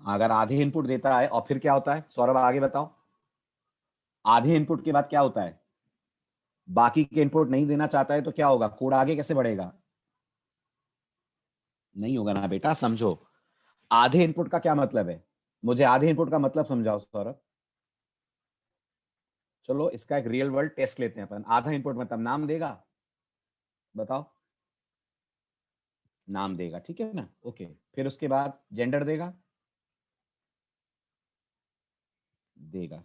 अगर आधे इनपुट देता है और फिर क्या होता है, सौरभ आगे बताओ। आधे इनपुट के बाद क्या होता है, बाकी के इनपुट नहीं देना चाहता है तो क्या होगा, कोड आगे कैसे बढ़ेगा। नहीं होगा ना बेटा, समझो। आधे इनपुट का क्या मतलब है, मुझे आधे इनपुट का मतलब समझाओ सौरभ। चलो इसका एक रियल वर्ल्ड टेस्ट लेते हैं अपन। आधा इनपुट मतलब नाम देगा, बताओ। नाम देगा, ठीक है ना, ओके। फिर उसके बाद जेंडर देगा, देगा,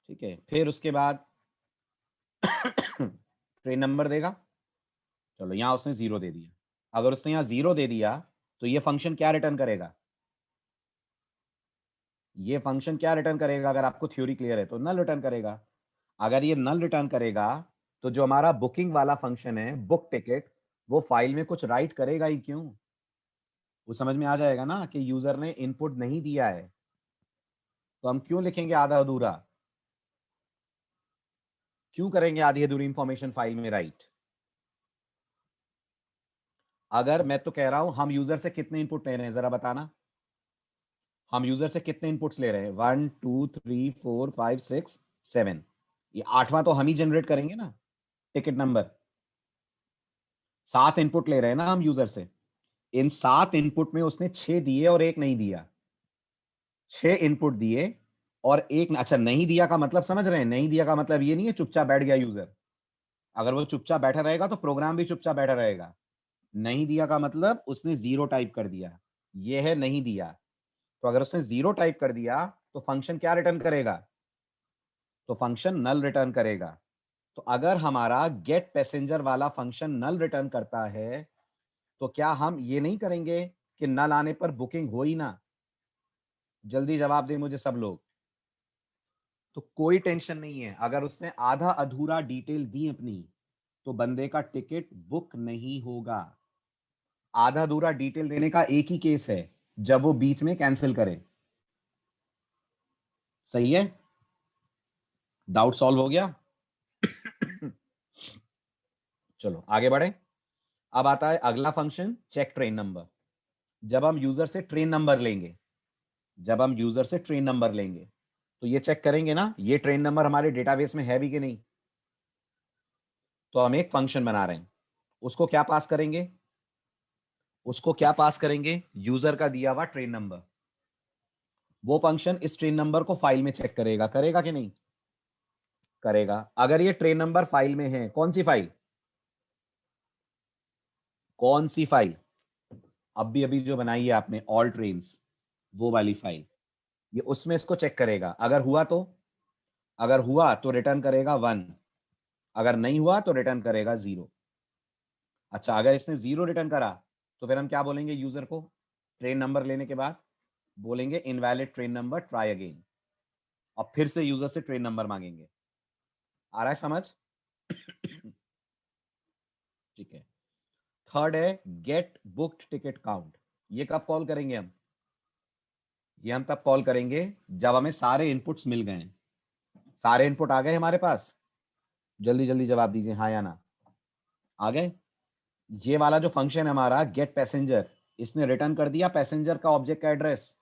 ठीक है। फिर उसके बाद ट्रेन नंबर देगा। चलो यहां उसने जीरो दे दिया। अगर उसने यहां जीरो दे दिया तो ये फंक्शन क्या रिटर्न करेगा, ये फंक्शन क्या रिटर्न करेगा, अगर आपको थ्योरी क्लियर है तो नल रिटर्न करेगा। अगर ये नल रिटर्न करेगा तो जो हमारा बुकिंग वाला फंक्शन है बुक टिकट, वो फाइल में कुछ राइट करेगा ही क्यों। वो समझ में आ जाएगा ना कि यूजर ने इनपुट नहीं दिया है, तो हम क्यों लिखेंगे आधा अधूरा, क्यों करेंगे आधी अधूरी इंफॉर्मेशन फाइल में राइट। अगर मैं तो कह रहा हूं हम यूजर से कितने इनपुट ले रहे हैं जरा बताना, हम यूजर से कितने इनपुट्स ले रहे हैं? 1 2 3 4 5 6 7। ये 8वां तो हम ही जनरेट करेंगे ना, टिकट नंबर। 7 इनपुट ले रहे हैं ना हम यूजर से। इन 7 इनपुट में उसने 6 दिए और एक नहीं दिया। 6 इनपुट दिए और एक अच्छा नहीं दिया का मतलब समझ रहे हैं? नहीं दिया का मतलब ये नहीं है चुपचाप बैठ गया यूजर। अगर वो चुपचाप बैठा रहेगा तो प्रोग्राम भी चुपचाप बैठा रहेगा। नहीं दिया का मतलब उसने 0 टाइप कर दिया। ये है नहीं दिया। तो अगर उसने 0 टाइप कर दिया तो फंक्शन क्या रिटर्न करेगा? तो फंक्शन नल रिटर्न करेगा। तो अगर हमारा गेट पैसेंजर वाला फंक्शन नल रिटर्न करता है तो क्या हम ये नहीं करेंगे कि नल आने पर बुकिंग हो ही ना? जल्दी जवाब दें मुझे सब लोग। तो कोई टेंशन नहीं है, अगर उसने आधा अधूरा डिटेल दी अपनी तो बंदे का टिकट बुक नहीं होगा। आधा अधूरा डिटेल देने का एक ही केस है, जब वो बीच में कैंसिल करे। सही है? डाउट सॉल्व हो गया? चलो आगे बढ़े। अब आता है अगला फंक्शन, चेक ट्रेन नंबर। जब हम यूजर से ट्रेन नंबर लेंगे, जब हम यूजर से ट्रेन नंबर लेंगे तो ये चेक करेंगे ना ये ट्रेन नंबर हमारे डेटाबेस में है भी कि नहीं। तो हम एक फंक्शन बना रहे हैं, उसको क्या पास करेंगे? उसको क्या पास करेंगे? यूजर का दिया हुआ ट्रेन नंबर। वो फंक्शन इस ट्रेन नंबर को फाइल में चेक करेगा, करेगा कि नहीं? करेगा। अगर ये ट्रेन नंबर फाइल में है, कौन सी फाइल? कौन सी फाइल? अभी अभी जो बनाई है आपने ऑल ट्रेन्स, वो वाली फाइल। ये उसमें इसको चेक करेगा। अगर हुआ तो, अगर हुआ तो रिटर्न करेगा 1, अगर नहीं हुआ तो रिटर्न करेगा 0। अच्छा, अगर इसने 0 रिटर्न करा तो फिर हम क्या बोलेंगे यूजर को? ट्रेन नंबर लेने के बाद बोलेंगे invalid train number, try again. और फिर से यूजर से ट्रेन नंबर मांगेंगे। आ रहा है समझ? ठीक है। थर्ड है गेट बुक्ड टिकट काउंट। ये कब कॉल करेंगे हम? ये हम तब कॉल करेंगे जब हमें सारे इनपुट्स मिल गए हैं। सारे इनपुट आ गए हमारे पास? जल्दी जल्दी जवाब दीजिए हाँ या ना। आ गए? ये वाला जो फंक्शन है हमारा गेट पैसेंजर, इसने रिटर्न कर दिया पैसेंजर का ऑब्जेक्ट का एड्रेस।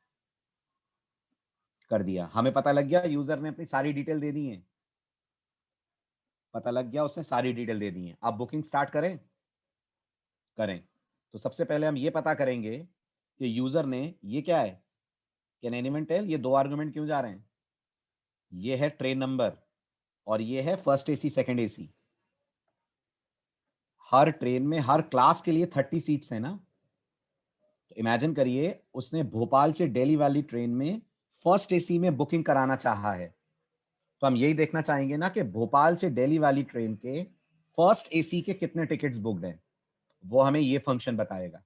कर दिया। हमें पता लग गया यूजर ने अपनी सारी डिटेल दे दी है। पता लग गया उसने सारी डिटेल दे दी है। अब बुकिंग स्टार्ट करें? करें। तो सबसे पहले हम ये पता करेंगे कि यूजर ने, ये क्या है, कैन एनीवन टेल ये दो आर्गुमेंट क्यों जा रहे हैं? ये है ट्रेन नंबर और ये है फर्स्ट एसी सेकंड एसी। हर ट्रेन में हर क्लास के लिए 30 सीट्स है ना। तो इमेजिन करिए उसने भोपाल से दिल्ली वाली ट्रेन में फर्स्ट एसी में बुकिंग कराना चाहा है। तो हम यही देखना चाहेंगे ना कि भोपाल से दिल्ली वाली ट्रेन के फर्स्ट एसी के कितने टिकट्स बुक्ड हैं। वो हमें ये फंक्शन बताएगा।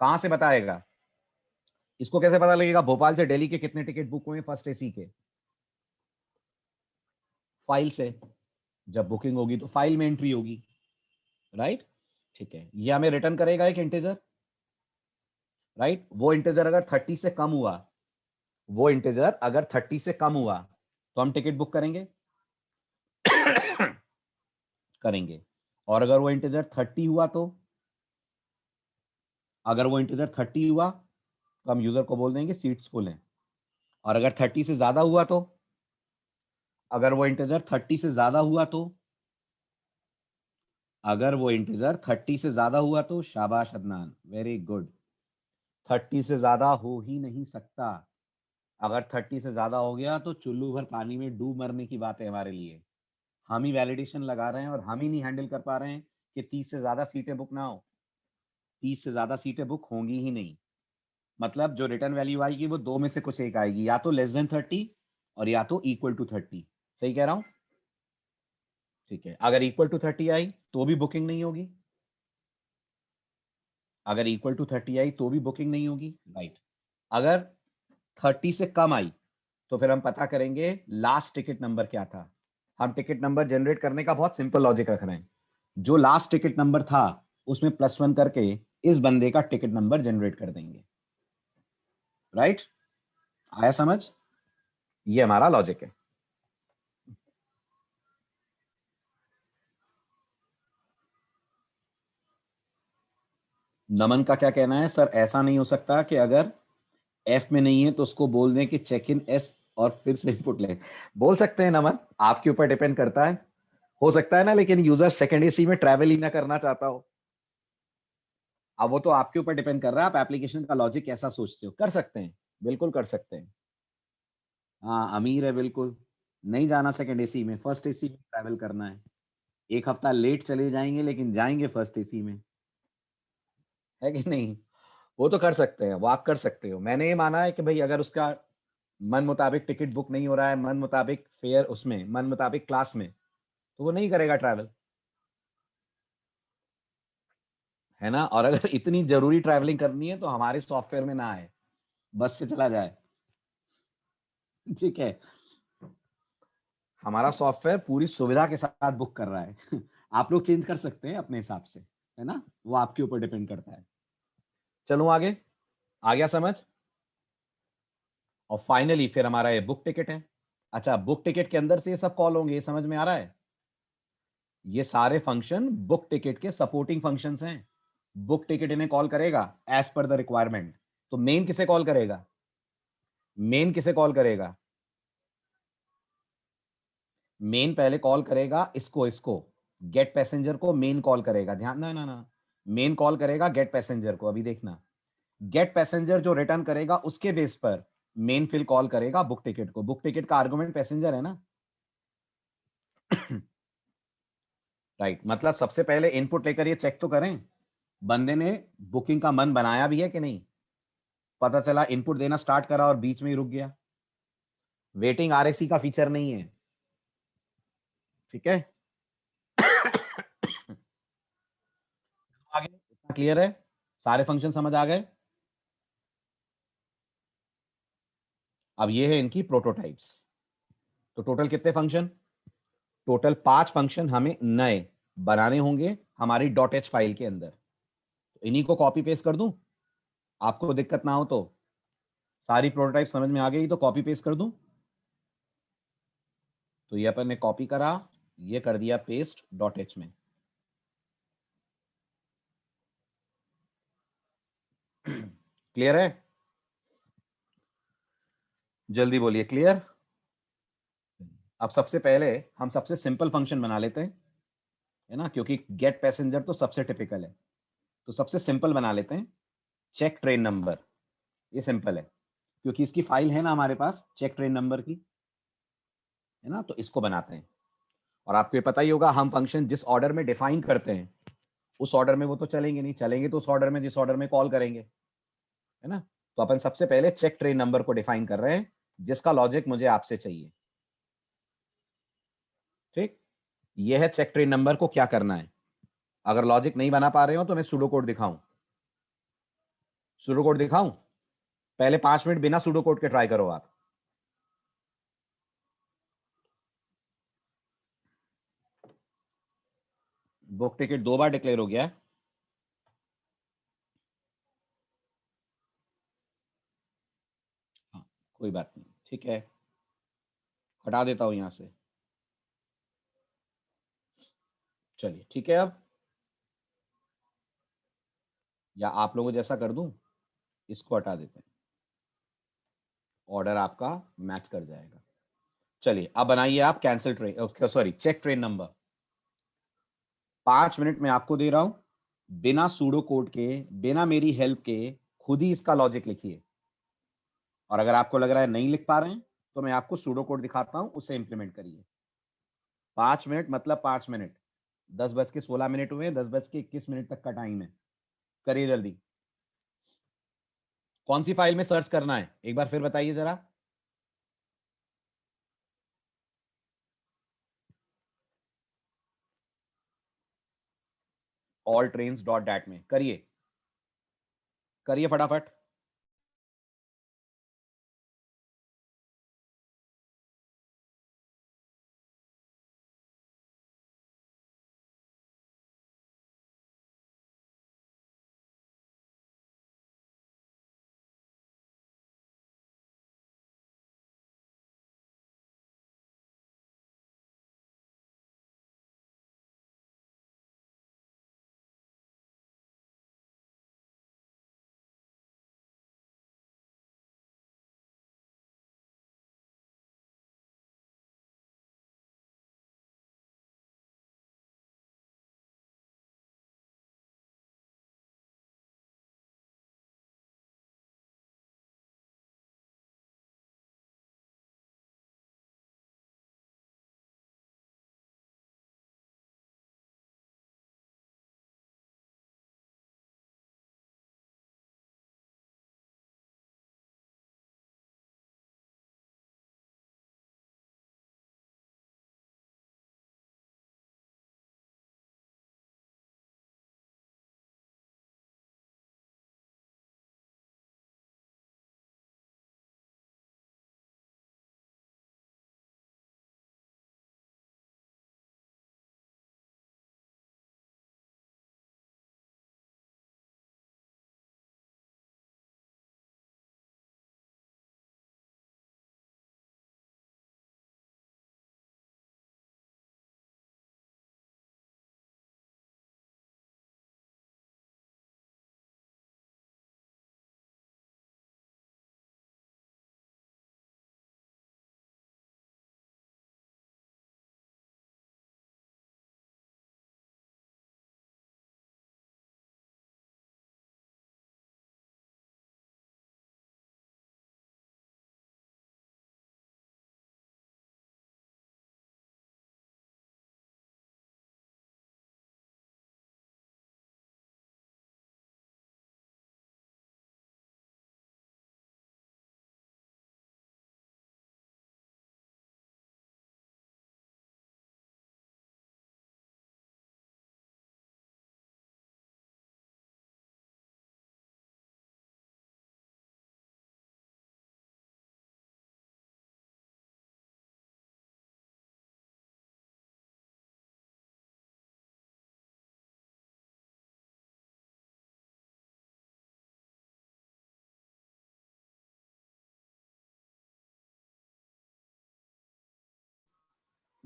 कहां से बताएगा? इसको कैसे पता लगेगा भोपाल से दिल्ली के कितने टिकट बुक हुए फर्स्ट एसी के? फाइल से। जब बुकिंग होगी तो फाइल में एंट्री होगी। राइट? ठीक है। ये हमें रिटर्न करेगा एक इंटीजर। राइट? वो इंटीजर अगर 30 से कम हुआ, वो इंटीजर अगर 30 से कम हुआ तो हम टिकट बुक करेंगे। करेंगे। और अगर वो इंटीजर 30 हुआ तो, अगर वो इंटीजर 30 हुआ तो हम यूजर को बोल देंगे सीट्स फुल हैं। और अगर 30 से ज्यादा हुआ तो, अगर वो इंटीजर 30 से ज्यादा हुआ तो, अगर वो इंटीजर 30 से ज्यादा हुआ तो, शाबाश अदनान, वेरी गुड। 30 से ज्यादा हो ही नहीं सकता। अगर 30 से ज्यादा हो गया तो चुल्लू भर पानी में डूब मरने की बात है हमारे लिए। हम ही वैलिडेशन लगा रहे हैं और हम ही नहीं हैंडल कर पा रहे हैं कि 30 से ज्यादा सीटें बुक ना हो। 30 से ज्यादा सीटें बुक होंगी ही नहीं। मतलब जो रिटर्न वैल्यू आएगी वो दो में से कुछ एक आएगी, या तो लेस देन 30 और या तो इक्वल टू 30। सही कह रहा हूं? ठीक है। अगर इक्वल टू 30 आई तो भी बुकिंग नहीं होगी। अगर इक्वल टू 30 आई तो भी बुकिंग नहीं होगी। राइट? अगर 30 से कम आई तो फिर हम पता करेंगे लास्ट टिकट नंबर क्या था। हम टिकट नंबर जनरेट करने का बहुत सिंपल लॉजिक रख रहे हैं। जो लास्ट टिकट नंबर था उसमें +1 करके इस बंदे का टिकट नंबर जनरेट कर देंगे। राइट? आया समझ? ये हमारा लॉजिक है। नमन का क्या कहना है? सर ऐसा नहीं हो सकता कि अगर एफ में नहीं है तो उसको बोल दें कि चेक इन एस और फिर से इनपुट लें। बोल सकते हैं नमन, आपके ऊपर डिपेंड करता है, हो सकता है ना, लेकिन यूजर सेकंड एसी में ट्रैवल ही ना करना चाहता हो। अब वो तो आपके ऊपर डिपेंड कर रहा है, आप एप्लीकेशन का लॉजिक कैसा सोचते हो। कर सकते हैं, बिल्कुल कर सकते हैं। हाँ अमीर है बिल्कुल, नहीं जाना सेकंड एसी में, फर्स्ट एसी में ट्रैवल करना है। एक हफ्ता लेट चले जाएंगे लेकिन जाएंगे फर्स्ट एसी में, है कि नहीं? वो तो कर सकते हैं, वो आप कर सकते हो। मैंने ये माना है कि भाई अगर उसका मन मुताबिक टिकट बुक नहीं हो रहा है, मन मुताबिक फेयर उसमें, मन मुताबिक क्लास में, तो वो नहीं करेगा ट्रैवल, है ना? और अगर इतनी जरूरी ट्रैवलिंग करनी है तो हमारे सॉफ्टवेयर में ना आए, बस से चला जाए। ठीक है, हमारा सॉफ्टवेयर पूरी सुविधा के साथ बुक कर रहा है। आप लोग चेंज कर सकते हैं अपने हिसाब से, है ना? वो आपके ऊपर डिपेंड करता है। चलो आगे, आ गया समझ? और फाइनली फिर हमारा ये बुक टिकट है। अच्छा, बुक टिकट के अंदर से ये सब कॉल होंगे, ये समझ में आ रहा है? ये सारे फंक्शन बुक टिकट के सपोर्टिंग फंक्शंस हैं। बुक टिकट इन्हें कॉल करेगा एज पर द रिक्वायरमेंट। तो मेन किसे कॉल करेगा? मेन किसे कॉल करेगा? मेन पहले कॉल करेगा इसको गेट पैसेंजर को मेन कॉल करेगा। ध्यान, ना ना ना, मेन कॉल करेगा गेट पैसेंजर को। अभी देखना, गेट पैसेंजर जो रिटर्न करेगा उसके बेस पर मेन फिर कॉल करेगा बुक टिकट को। बुक टिकट का आर्गुमेंट पैसेंजर है ना। राइट, मतलब सबसे पहले इनपुट लेकर ये चेक तो करें बंदे ने बुकिंग का मन बनाया भी है कि नहीं। पता चला इनपुट देना स्टार्ट करा और बीच में ही रुक गया, वेटिंग आरएसी का फीचर नहीं है। ठीक है। आगे इतना क्लियर है? सारे फंक्शन समझ आ गए? अब ये है इनकी प्रोटोटाइप्स। तो टोटल कितने फंक्शन? टोटल 5 फंक्शन हमें नए बनाने होंगे हमारी डॉट एच फाइल के अंदर। तो इन्हीं को कॉपी पेस्ट कर दूं, आपको दिक्कत ना हो तो। सारी प्रोटोटाइप समझ में आ गई तो कॉपी पेस्ट कर दूं। तो ये अपन ने कॉपी करा, ये कर दिया पेस्ट डॉट एच में। क्लियर है? जल्दी बोलिए क्लियर। अब सबसे पहले हम सबसे सिंपल फंक्शन बना लेते हैं, है ना, क्योंकि गेट पैसेंजर तो सबसे टिपिकल है। तो सबसे सिंपल बना लेते हैं, चेक ट्रेन नंबर। ये सिंपल है क्योंकि इसकी फाइल है ना हमारे पास चेक ट्रेन नंबर की, है ना? तो इसको बनाते हैं। और आपको ये पता ही होगा, हम फंक्शन जिस ऑर्डर में डिफाइन करते हैं उस ऑर्डर में वो तो चलेंगे नहीं, चलेंगे तो उस ऑर्डर में जिस ऑर्डर में कॉल करेंगे, है ना? तो अपन सबसे पहले चेक ट्रेन नंबर को डिफाइन कर रहे हैं जिसका लॉजिक मुझे आपसे चाहिए। ठीक, ये है चेक ट्रेन नंबर को क्या करना है। अगर लॉजिक नहीं बना पा रहे हो तो मैं सूडो कोड दिखाऊं? सूडो कोड दिखाऊं? पहले 5 मिनट बिना सूडो कोड के ट्राई करो आप। बुक टिकट 2 बार डिक्लेयर हो गया है। हाँ, कोई बात नहीं, ठीक है, हटा देता हूं यहां से। चलिए ठीक है, अब या आप लोगों जैसा कर दूं, इसको हटा देते हैं, ऑर्डर आपका मैच कर जाएगा। चलिए अब बनाइए आप cancel train, sorry check train number. 5 minute में आपको दे रहा हूं, बिना सूडो कोड के, बिना मेरी हेल्प के खुद ही इसका लॉजिक लिखिए। और अगर आपको लग रहा है नहीं लिख पा रहे हैं तो मैं आपको सूडो कोड दिखाता हूं, उसे इंप्लीमेंट करिए। 5 मिनट मतलब 5 मिनट, 10:16 हुए, 10:21 तक का टाइम है। करिए जल्दी। कौन सी फाइल में सर्च करना है एक बार फिर बताइए जरा। ऑल ट्रेन्स डॉट डैट में करिए, करिए फटाफट।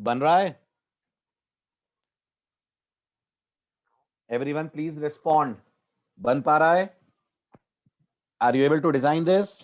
बन रहा है? Everyone please respond. बन पा रहा है? Are you able to design this?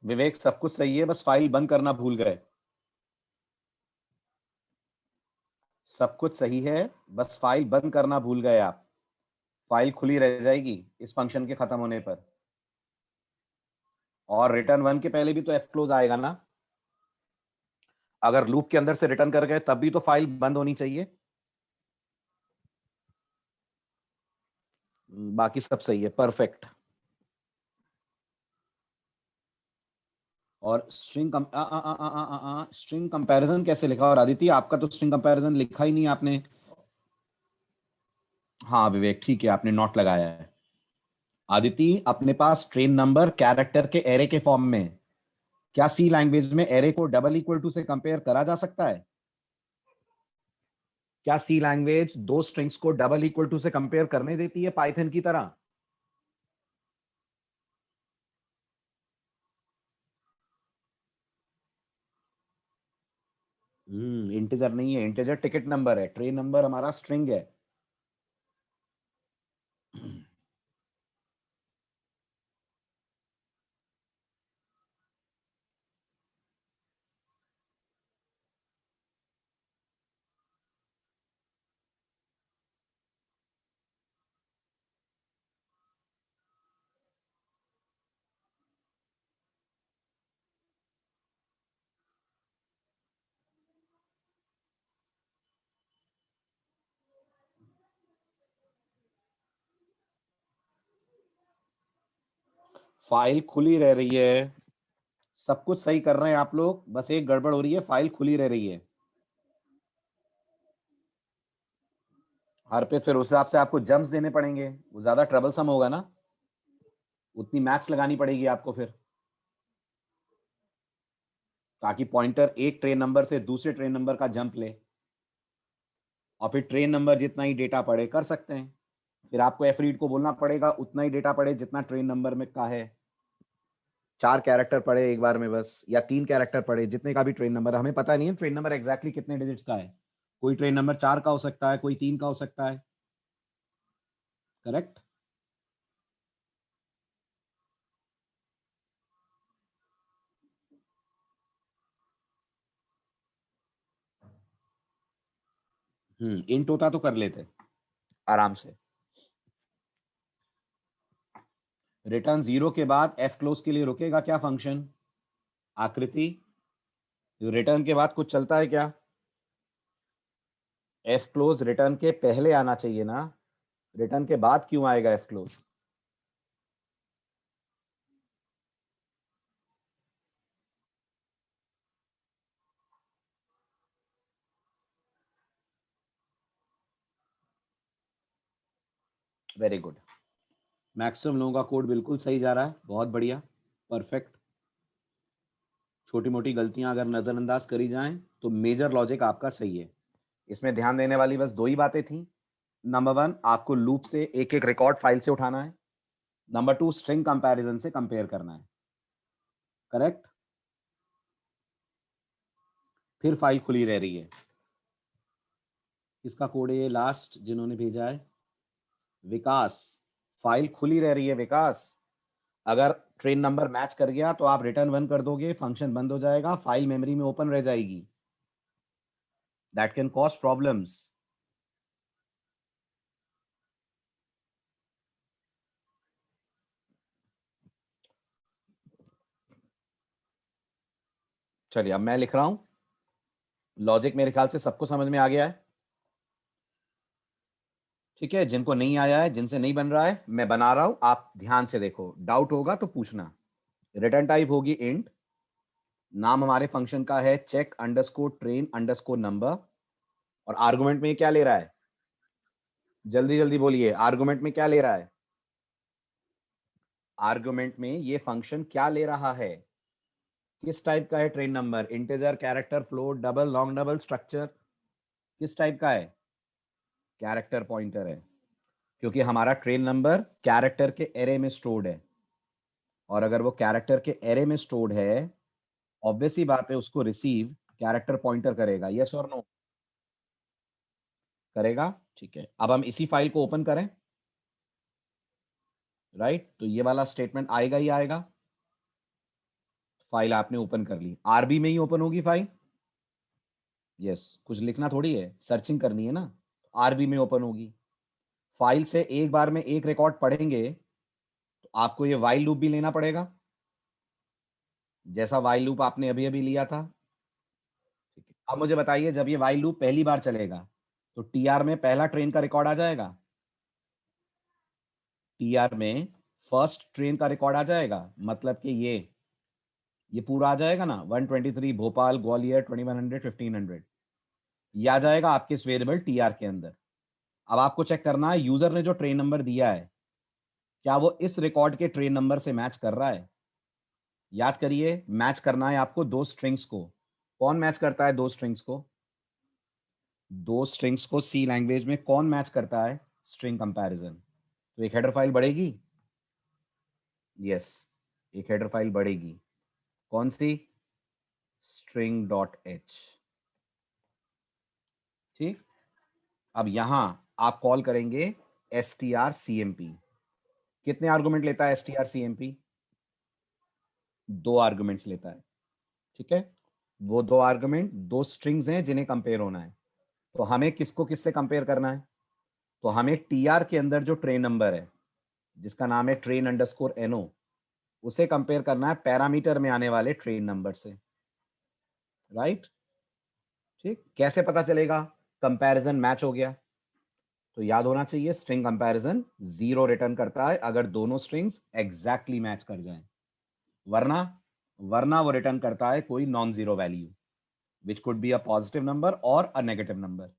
Vivek सब कुछ सही है, बस फाइल बंद करना भूल गए। सब कुछ सही है, बस फाइल बंद करना भूल गए आप। फाइल खुली रह जाएगी इस फंक्शन के खत्म होने पर। और रिटर्न 1 के पहले भी तो एफ क्लोज आएगा ना। अगर लूप के अंदर से रिटर्न कर गए तब भी तो फाइल बंद होनी चाहिए। बाकी सब सही है, परफेक्ट। और स्ट्रिंग कंपैरिजन कैसे लिखा? और आदित्य आपका तो स्ट्रिंग कंपैरिजन लिखा ही नहीं आपने। हाँ विवेक ठीक है, आपने नॉट लगाया है। आदित्य अपने पास ट्रेन नंबर कैरेक्टर के एरे के फॉर्म में, क्या सी लैंग्वेज में एरे को डबल इक्वल टू से कंपेयर करा जा सकता है? क्या सी लैंग्वेज दो स्ट्रिंग्स को डबल इक्वल टू से कंपेयर करने देती है पाइथन की तरह? इंटीजर नहीं है, इंटीजर टिकट नंबर है, ट्रेन नंबर हमारा स्ट्रिंग है। फाइल खुली रह रही है, सब कुछ सही कर रहे हैं आप लोग, बस एक गड़बड़ हो रही है, फाइल खुली रह रही है। हर पे फिर उस हिसाब से आपको जंप्स देने पड़ेंगे, वो ज्यादा ट्रबलसम होगा ना। उतनी मैक्स लगानी पड़ेगी आपको फिर, ताकि पॉइंटर एक ट्रेन नंबर से दूसरे ट्रेन नंबर का जंप ले। और फिर ट्रेन नंबर जितना ही डेटा पड़े कर सकते हैं। फिर आपको एफ रीड को बोलना पड़ेगा उतना ही डेटा पड़े जितना ट्रेन नंबर में का है। 4 कैरेक्टर पड़े एक बार में बस, या 3 कैरेक्टर पड़े, जितने का भी ट्रेन नंबर। हमें पता नहीं है ट्रेन नंबर एग्जैक्टली कितने डिजिट्स का है। कोई ट्रेन नंबर 4 का हो सकता है, कोई 3 का हो सकता है। करेक्ट। इंट होता तो कर लेते आराम से। रिटर्न 0 के बाद एफ क्लोज के लिए रुकेगा क्या फंक्शन? आकृति, रिटर्न के बाद कुछ चलता है क्या? एफ क्लोज रिटर्न के पहले आना चाहिए ना, रिटर्न के बाद क्यों आएगा F close? Very good. Maximum लोगों का कोड बिल्कुल सही जा रहा है, बहुत बढ़िया, परफेक्ट। छोटी मोटी गलतियां अगर नजरअंदाज करी जाएं तो मेजर लॉजिक आपका सही है। इसमें ध्यान देने वाली बस 2 ही बातें थी। नंबर 1, आपको लूप से एक एक रिकॉर्ड फाइल से उठाना है। नंबर 2, स्ट्रिंग कंपैरिजन से कंपेयर करना है। करेक्ट। फिर फाइल खुली रह रही है। किसका कोड है ये लास्ट जिन्होंने भेजा है? विकास। फाइल खुली रह रही है विकास। अगर ट्रेन नंबर मैच कर गया तो आप रिटर्न 1 कर दोगे, फंक्शन बंद हो जाएगा, फाइल मेमोरी में ओपन रह जाएगी। That can cause problems. चलिए अब मैं लिख रहा हूं। लॉजिक मेरे ख्याल से सबको समझ में आ गया है। ठीक है, जिनको नहीं आया है, जिनसे नहीं बन रहा है, मैं बना रहा हूं, आप ध्यान से देखो, डाउट होगा तो पूछना। रिटर्न टाइप होगी इंट। नाम हमारे फंक्शन का है check underscore train underscore number. और आर्गुमेंट में क्या ले रहा है? जल्दी जल्दी बोलिए, आर्गुमेंट में क्या ले रहा है? आर्गुमेंट में ये फंक्शन क्या ले रहा है? किस टाइप का है train number? Integer, character, float, double, long double, structure? किस टाइप का है? कैरेक्टर पॉइंटर है, क्योंकि हमारा ट्रेन नंबर कैरेक्टर के एरे में स्टोर्ड है। और अगर वो कैरेक्टर के एरे में स्टोर्ड है, ऑब्वियस ही बात है उसको रिसीव कैरेक्टर पॉइंटर करेगा। यस और नो? करेगा। ठीक है, अब हम इसी फाइल को ओपन करें। राइट, तो ये वाला स्टेटमेंट आएगा ही आएगा। फाइल आपने ओपन कर ली, आरबी में ही ओपन होगी फाइल। यस, कुछ लिखना थोड़ी है, सर्चिंग करनी है ना। आरबी में ओपन होगी। फाइल से एक बार में एक रिकॉर्ड पढ़ेंगे तो आपको ये वाइल लूप भी लेना पड़ेगा, जैसा वाइल लूप आपने अभी अभी लिया था। ठीक है, अब मुझे बताइए, जब ये वाइल लूप पहली बार चलेगा तो टीआर में पहला ट्रेन का रिकॉर्ड आ जाएगा? टीआर में फर्स्ट ट्रेन का रिकॉर्ड आ जाएगा, मतलब कि ये पूरा आ जाएगा ना, 123 भोपाल ग्वालियर 2100 1500, ये आ जाएगा आपके इस वेरिएबल टीआर के अंदर। अब आपको चेक करना है यूजर ने जो ट्रेन नंबर दिया है क्या वो इस रिकॉर्ड के ट्रेन नंबर से मैच कर रहा है। याद करिए, मैच करना है आपको दो स्ट्रिंग्स को। कौन मैच करता है दो स्ट्रिंग्स को? दो स्ट्रिंग्स को सी लैंग्वेज में कौन मैच करता है? String comparison. तो एक हेडर फाइल बढ़ेगी। यस, एक हेडर फाइल बढ़ेगी। कौन सी? String dot H. ठीक। अब यहां आप कॉल करेंगे strcmp। कितने आर्गुमेंट लेता है strcmp? दो आर्गुमेंट्स लेता है। ठीक है, वो दो आर्गुमेंट दो स्ट्रिंग्स हैं जिन्हें कंपेयर होना है। तो हमें किसको किससे कंपेयर करना है? तो हमें टीआर के अंदर जो ट्रेन नंबर है जिसका नाम है ट्रेन अंडरस्कोर एनओ, उसे कंपेयर करना है पैरामीटर में आने वाले ट्रेन नंबर से। राइट। ठीक, कैसे पता चलेगा कंपैरिजन मैच हो गया? तो याद होना चाहिए, स्ट्रिंग कंपैरिजन 0 रिटर्न करता है अगर दोनों स्ट्रिंग्स एग्जैक्टली मैच कर जाएं। वरना वरना वो रिटर्न करता है कोई non zero value, which could be a positive number और अ नेगेटिव नंबर।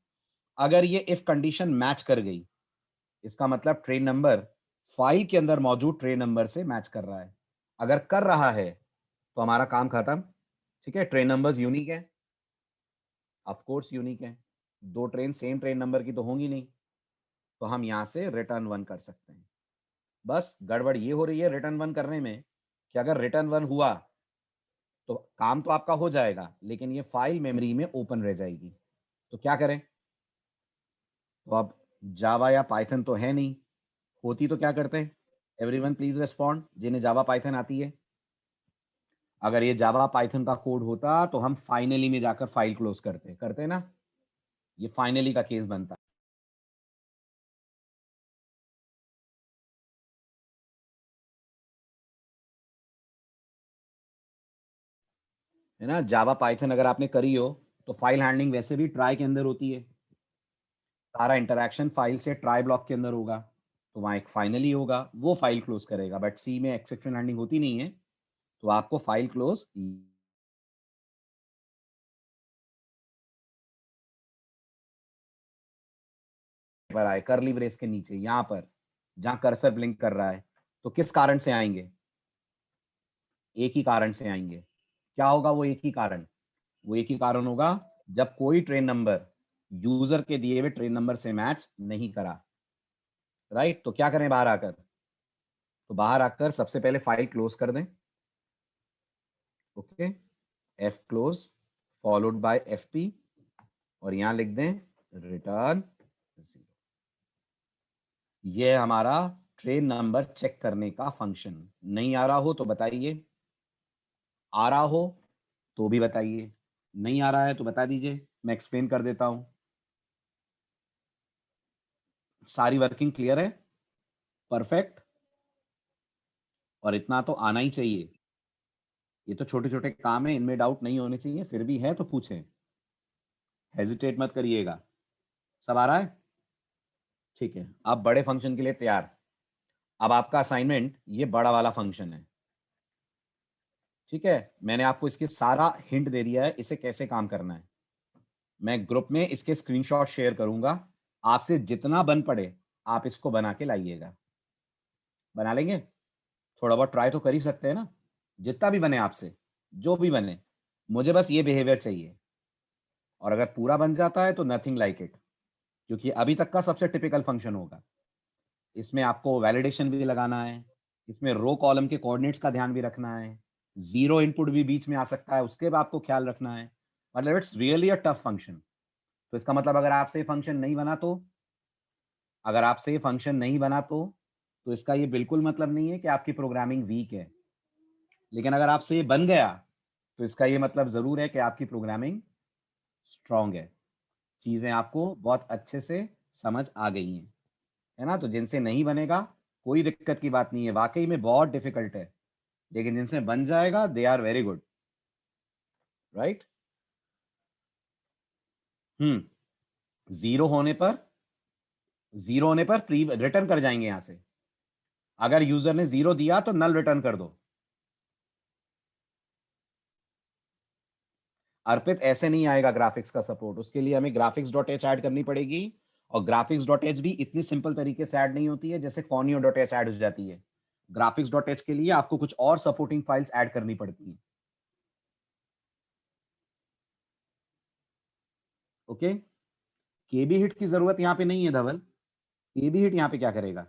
अगर ये इफ कंडीशन मैच कर गई, इसका मतलब ट्रेन नंबर फाइल के अंदर मौजूद ट्रेन नंबर से मैच कर रहा है। अगर कर रहा है तो हमारा काम खत्म। ठीक है, ट्रेन नंबर्स यूनिक है, ऑफ कोर्स यूनिक है। दो ट्रेन सेम ट्रेन नंबर की तो होंगी नहीं, तो हम यहां से रिटर्न 1 कर सकते हैं। बस गड़बड़ ये हो रही है रिटर्न 1 करने में कि अगर रिटर्न 1 हुआ तो काम तो आपका हो जाएगा, लेकिन ये फाइल मेमोरी में ओपन रह जाएगी। तो क्या करें? तो अब जावा या पाइथन तो है नहीं, होती तो क्या करते हैं? एवरीवन प्लीज रेस्पॉन्ड जिन्हें जावा पाइथन आती है। अगर ये जावा पाइथन का कोड होता तो हम फाइनली में जाकर फाइल क्लोज करते करते ना। ये फाइनली का केस बनता है ना। जावा पाइथन अगर आपने करी हो तो फाइल हैंडलिंग वैसे भी ट्राई के अंदर होती है। सारा इंटरैक्शन फाइल से ट्राई ब्लॉक के अंदर होगा, तो वहाँ एक फाइनली होगा, वो फाइल क्लोज करेगा। बट सी में एक्सेप्शन हैंडलिंग होती नहीं है, तो आपको फाइल क्लोज पर आए, करली ब्रेस के नीचे यहाँ पर जहाँ कर्सर ब्लिंक कर रहा है। तो किस कारण से आएंगे? एक ही कारण से आएंगे। क्या होगा वो एक ही कारण? वो एक ही कारण होगा जब कोई ट्रेन नंबर यूजर के दिए हुए ट्रेन नंबर से मैच नहीं करा। राइट, तो क्या करें बाहर आकर? तो बाहर आकर सबसे पहले फाइल क्लोज कर दें। Okay, F close followed by F P, और यहां लिख दें रिटर्न 0। ये हमारा ट्रेन नंबर चेक करने का फंक्शन। नहीं आ रहा हो तो बताइए, आ रहा हो तो भी बताइए, नहीं आ रहा है तो बता दीजिए, मैं एक्सप्लेन कर देता हूं। सारी वर्किंग क्लियर है? परफेक्ट। और इतना तो आना ही चाहिए। ये तो छोटे छोटे काम है, इनमें डाउट नहीं होने चाहिए, फिर भी है तो पूछें, हेजिटेट मत करिएगा। सब आ रहा है? ठीक है, अब बड़े फंक्शन के लिए तैयार। अब आपका असाइनमेंट ये बड़ा वाला फंक्शन है। ठीक है, मैंने आपको इसके सारा हिंट दे दिया है, इसे कैसे काम करना है। मैं ग्रुप में इसके स्क्रीनशॉट शेयर करूंगा, आपसे जितना बन पड़े आप इसको बना के लाइएगा। बना लेंगे? थोड़ा बहुत ट्राई तो कर ही सकते हैं ना, जितना भी बने आपसे, जो भी बने, मुझे बस ये बिहेवियर चाहिए। और अगर पूरा बन जाता है तो नथिंग लाइक इट, क्योंकि अभी तक का सबसे टिपिकल फंक्शन होगा। इसमें आपको वैलिडेशन भी लगाना है, इसमें रो कॉलम के कोऑर्डिनेट्स का ध्यान भी रखना है, जीरो इनपुट भी बीच में आ सकता है, उसके भी आपको ख्याल रखना है। मतलब it's really a tough function. तो इसका मतलब अगर आपसे ये फंक्शन नहीं बना तो, अगर आपसे ये फंक्शन नहीं बना तो इसका ये बिल्कुल मतलब नहीं है कि आपकी प्रोग्रामिंग वीक है। लेकिन अगर आपसे ये बन गया तो इसका ये मतलब ज़रूर है कि आपकी प्रोग्रामिंग स्ट्रॉन्ग है, चीज़ें आपको बहुत अच्छे से समझ आ गई हैं, है ना? तो जिनसे नहीं बनेगा, कोई दिक्कत की बात नहीं है, वाक़ई में बहुत डिफ़िकल्ट है, लेकिन जिनसे बन जाएगा they are very good, right? हुँ, 0 होने पर 0 होने पर प्री रिटर्न कर जाएँगे यहाँ से। अगर यूज़र ने 0 दिया तो नल रिटर्न कर दो। अर्पित, ऐसे नहीं आएगा ग्राफिक्स का सपोर्ट, उसके लिए हमें graphics.h ऐड करनी पड़ेगी, और graphics.h भी इतनी सिंपल तरीके से ऐड नहीं होती है जैसे conio.h ऐड हो जाती है। graphics.h के लिए आपको कुछ और सपोर्टिंग फाइल्स ऐड करनी पड़ती हैं। ओके? केबी हिट की जरूरत यहाँ पे नहीं है धवल। केबी हिट यहाँ पे क्या करेगा?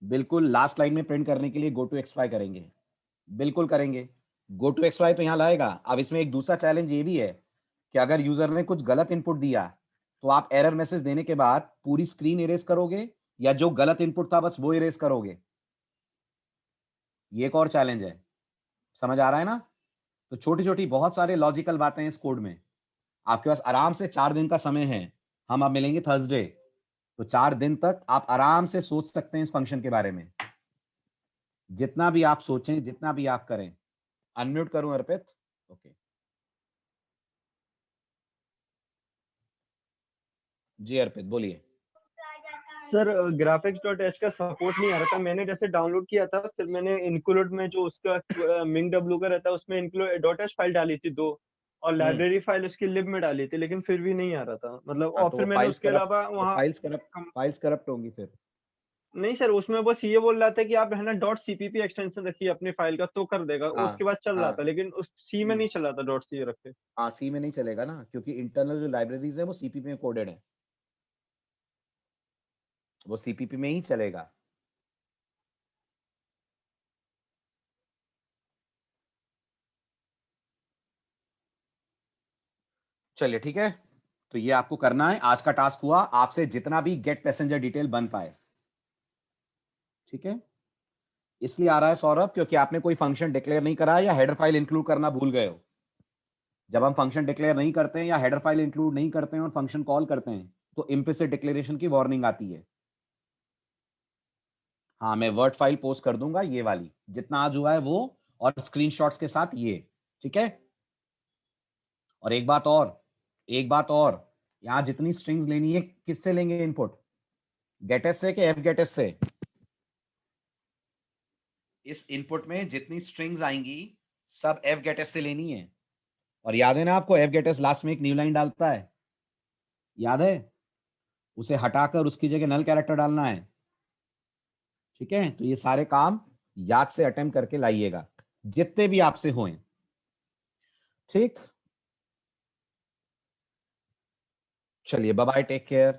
बिल्कुल लास्ट लाइन में प्रिंट करने के लिए गो टू एक्सवाई करेंगे, बिल्कुल करेंगे। गो टू एक्सवाई तो यहाँ लाएगा। अब इसमें एक दूसरा चैलेंज ये भी है कि अगर यूजर ने कुछ गलत इनपुट दिया तो आप एरर मैसेज देने के बाद पूरी स्क्रीन इरेज करोगे या जो गलत इनपुट था बस वो इरेज करोगे? ये एक और चैलेंज है। समझ आ रहा है ना? तो छोटी छोटी बहुत सारे लॉजिकल बातें हैं इस कोड में। आपके पास आराम से 4 दिन का समय है। हम अब मिलेंगे थर्सडे, तो 4 दिन तक आप आराम से सोच सकते हैं इस फंक्शन के बारे में। जितना भी आप सोचें, जितना भी आप करें। अनम्यूट करूं अर्पित? ओके, जी अर्पित बोलिए। सर ग्राफिक्स डॉट एच का सपोर्ट नहीं आ रहा था। मैंने जैसे डाउनलोड किया था, फिर मैंने इंक्लूड में जो उसका मिंग डब्ल्यू का रहता है उसमें इंक्लूड डॉट एच फाइल डाली थी 2, और हम्म। लाइब्रेरी फाइल उसकी लिब में डाली थी, लेकिन फिर भी नहीं आ रहा था मतलब। हाँ और तो फिर वो मैंने उसके अलावा वहाँ फाइल्स करप्ट होंगी फिर। नहीं सर, उसमें बस ये बोल रहा था कि आप है ना डॉट सीपीपी एक्सटेंशन रखिए अपनी फाइल का तो कर देगा, हाँ उसके बाद चल रहा हाँ। था, लेकिन उस सी में हम्म। नहीं चल रहा था डॉट सी रख के। हाँ, सी में नहीं चलेगा ना, क्योंकि इंटरनल जो लाइब्रेरीज है वो सीपीपी में कोडेड है, वो सीपीपी में ही चलेगा। चलिए ठीक है, तो ये आपको करना है। आज का टास्क हुआ आपसे जितना भी गेट पैसेंजर डिटेल बन पाए। ठीक है, इसलिए आ रहा है सौरभ क्योंकि आपने कोई फंक्शन डिक्लेयर नहीं करा है या हेडर फाइल इंक्लूड करना भूल गए हो। जब हम फंक्शन डिक्लेयर नहीं करते हैं या हेडर फाइल इंक्लूड नहीं करते हैं और फंक्शन कॉल करते हैं तो इम्प्लिसिट डिक्लेरेशन की वार्निंग आती है। हाँ, मैं वर्ड फाइल पोस्ट कर दूंगा, ये वाली जितना आज हुआ है वो, और स्क्रीनशॉट्स के साथ ये। ठीक है, और एक बात और, एक बात और, यहाँ जितनी स्ट्रिंग्स लेनी है किससे लेंगे इनपुट? गेटेस से कि एफ गेटेस से? इस इनपुट में जितनी स्ट्रिंग्स आएंगी सब एफ गेटेस से लेनी है। और याद है ना आपको, एफ गेटेस लास्ट में एक न्यू लाइन डालता है, याद है? उसे हटाकर उसकी जगह नल कैरेक्टर डालना है। ठीक है, तो ये सारे काम याद से अटेम्प्ट करके लाइएगा, जितने भी आपसे हों। ठीक, चलिए बाय बाय, टेक केयर।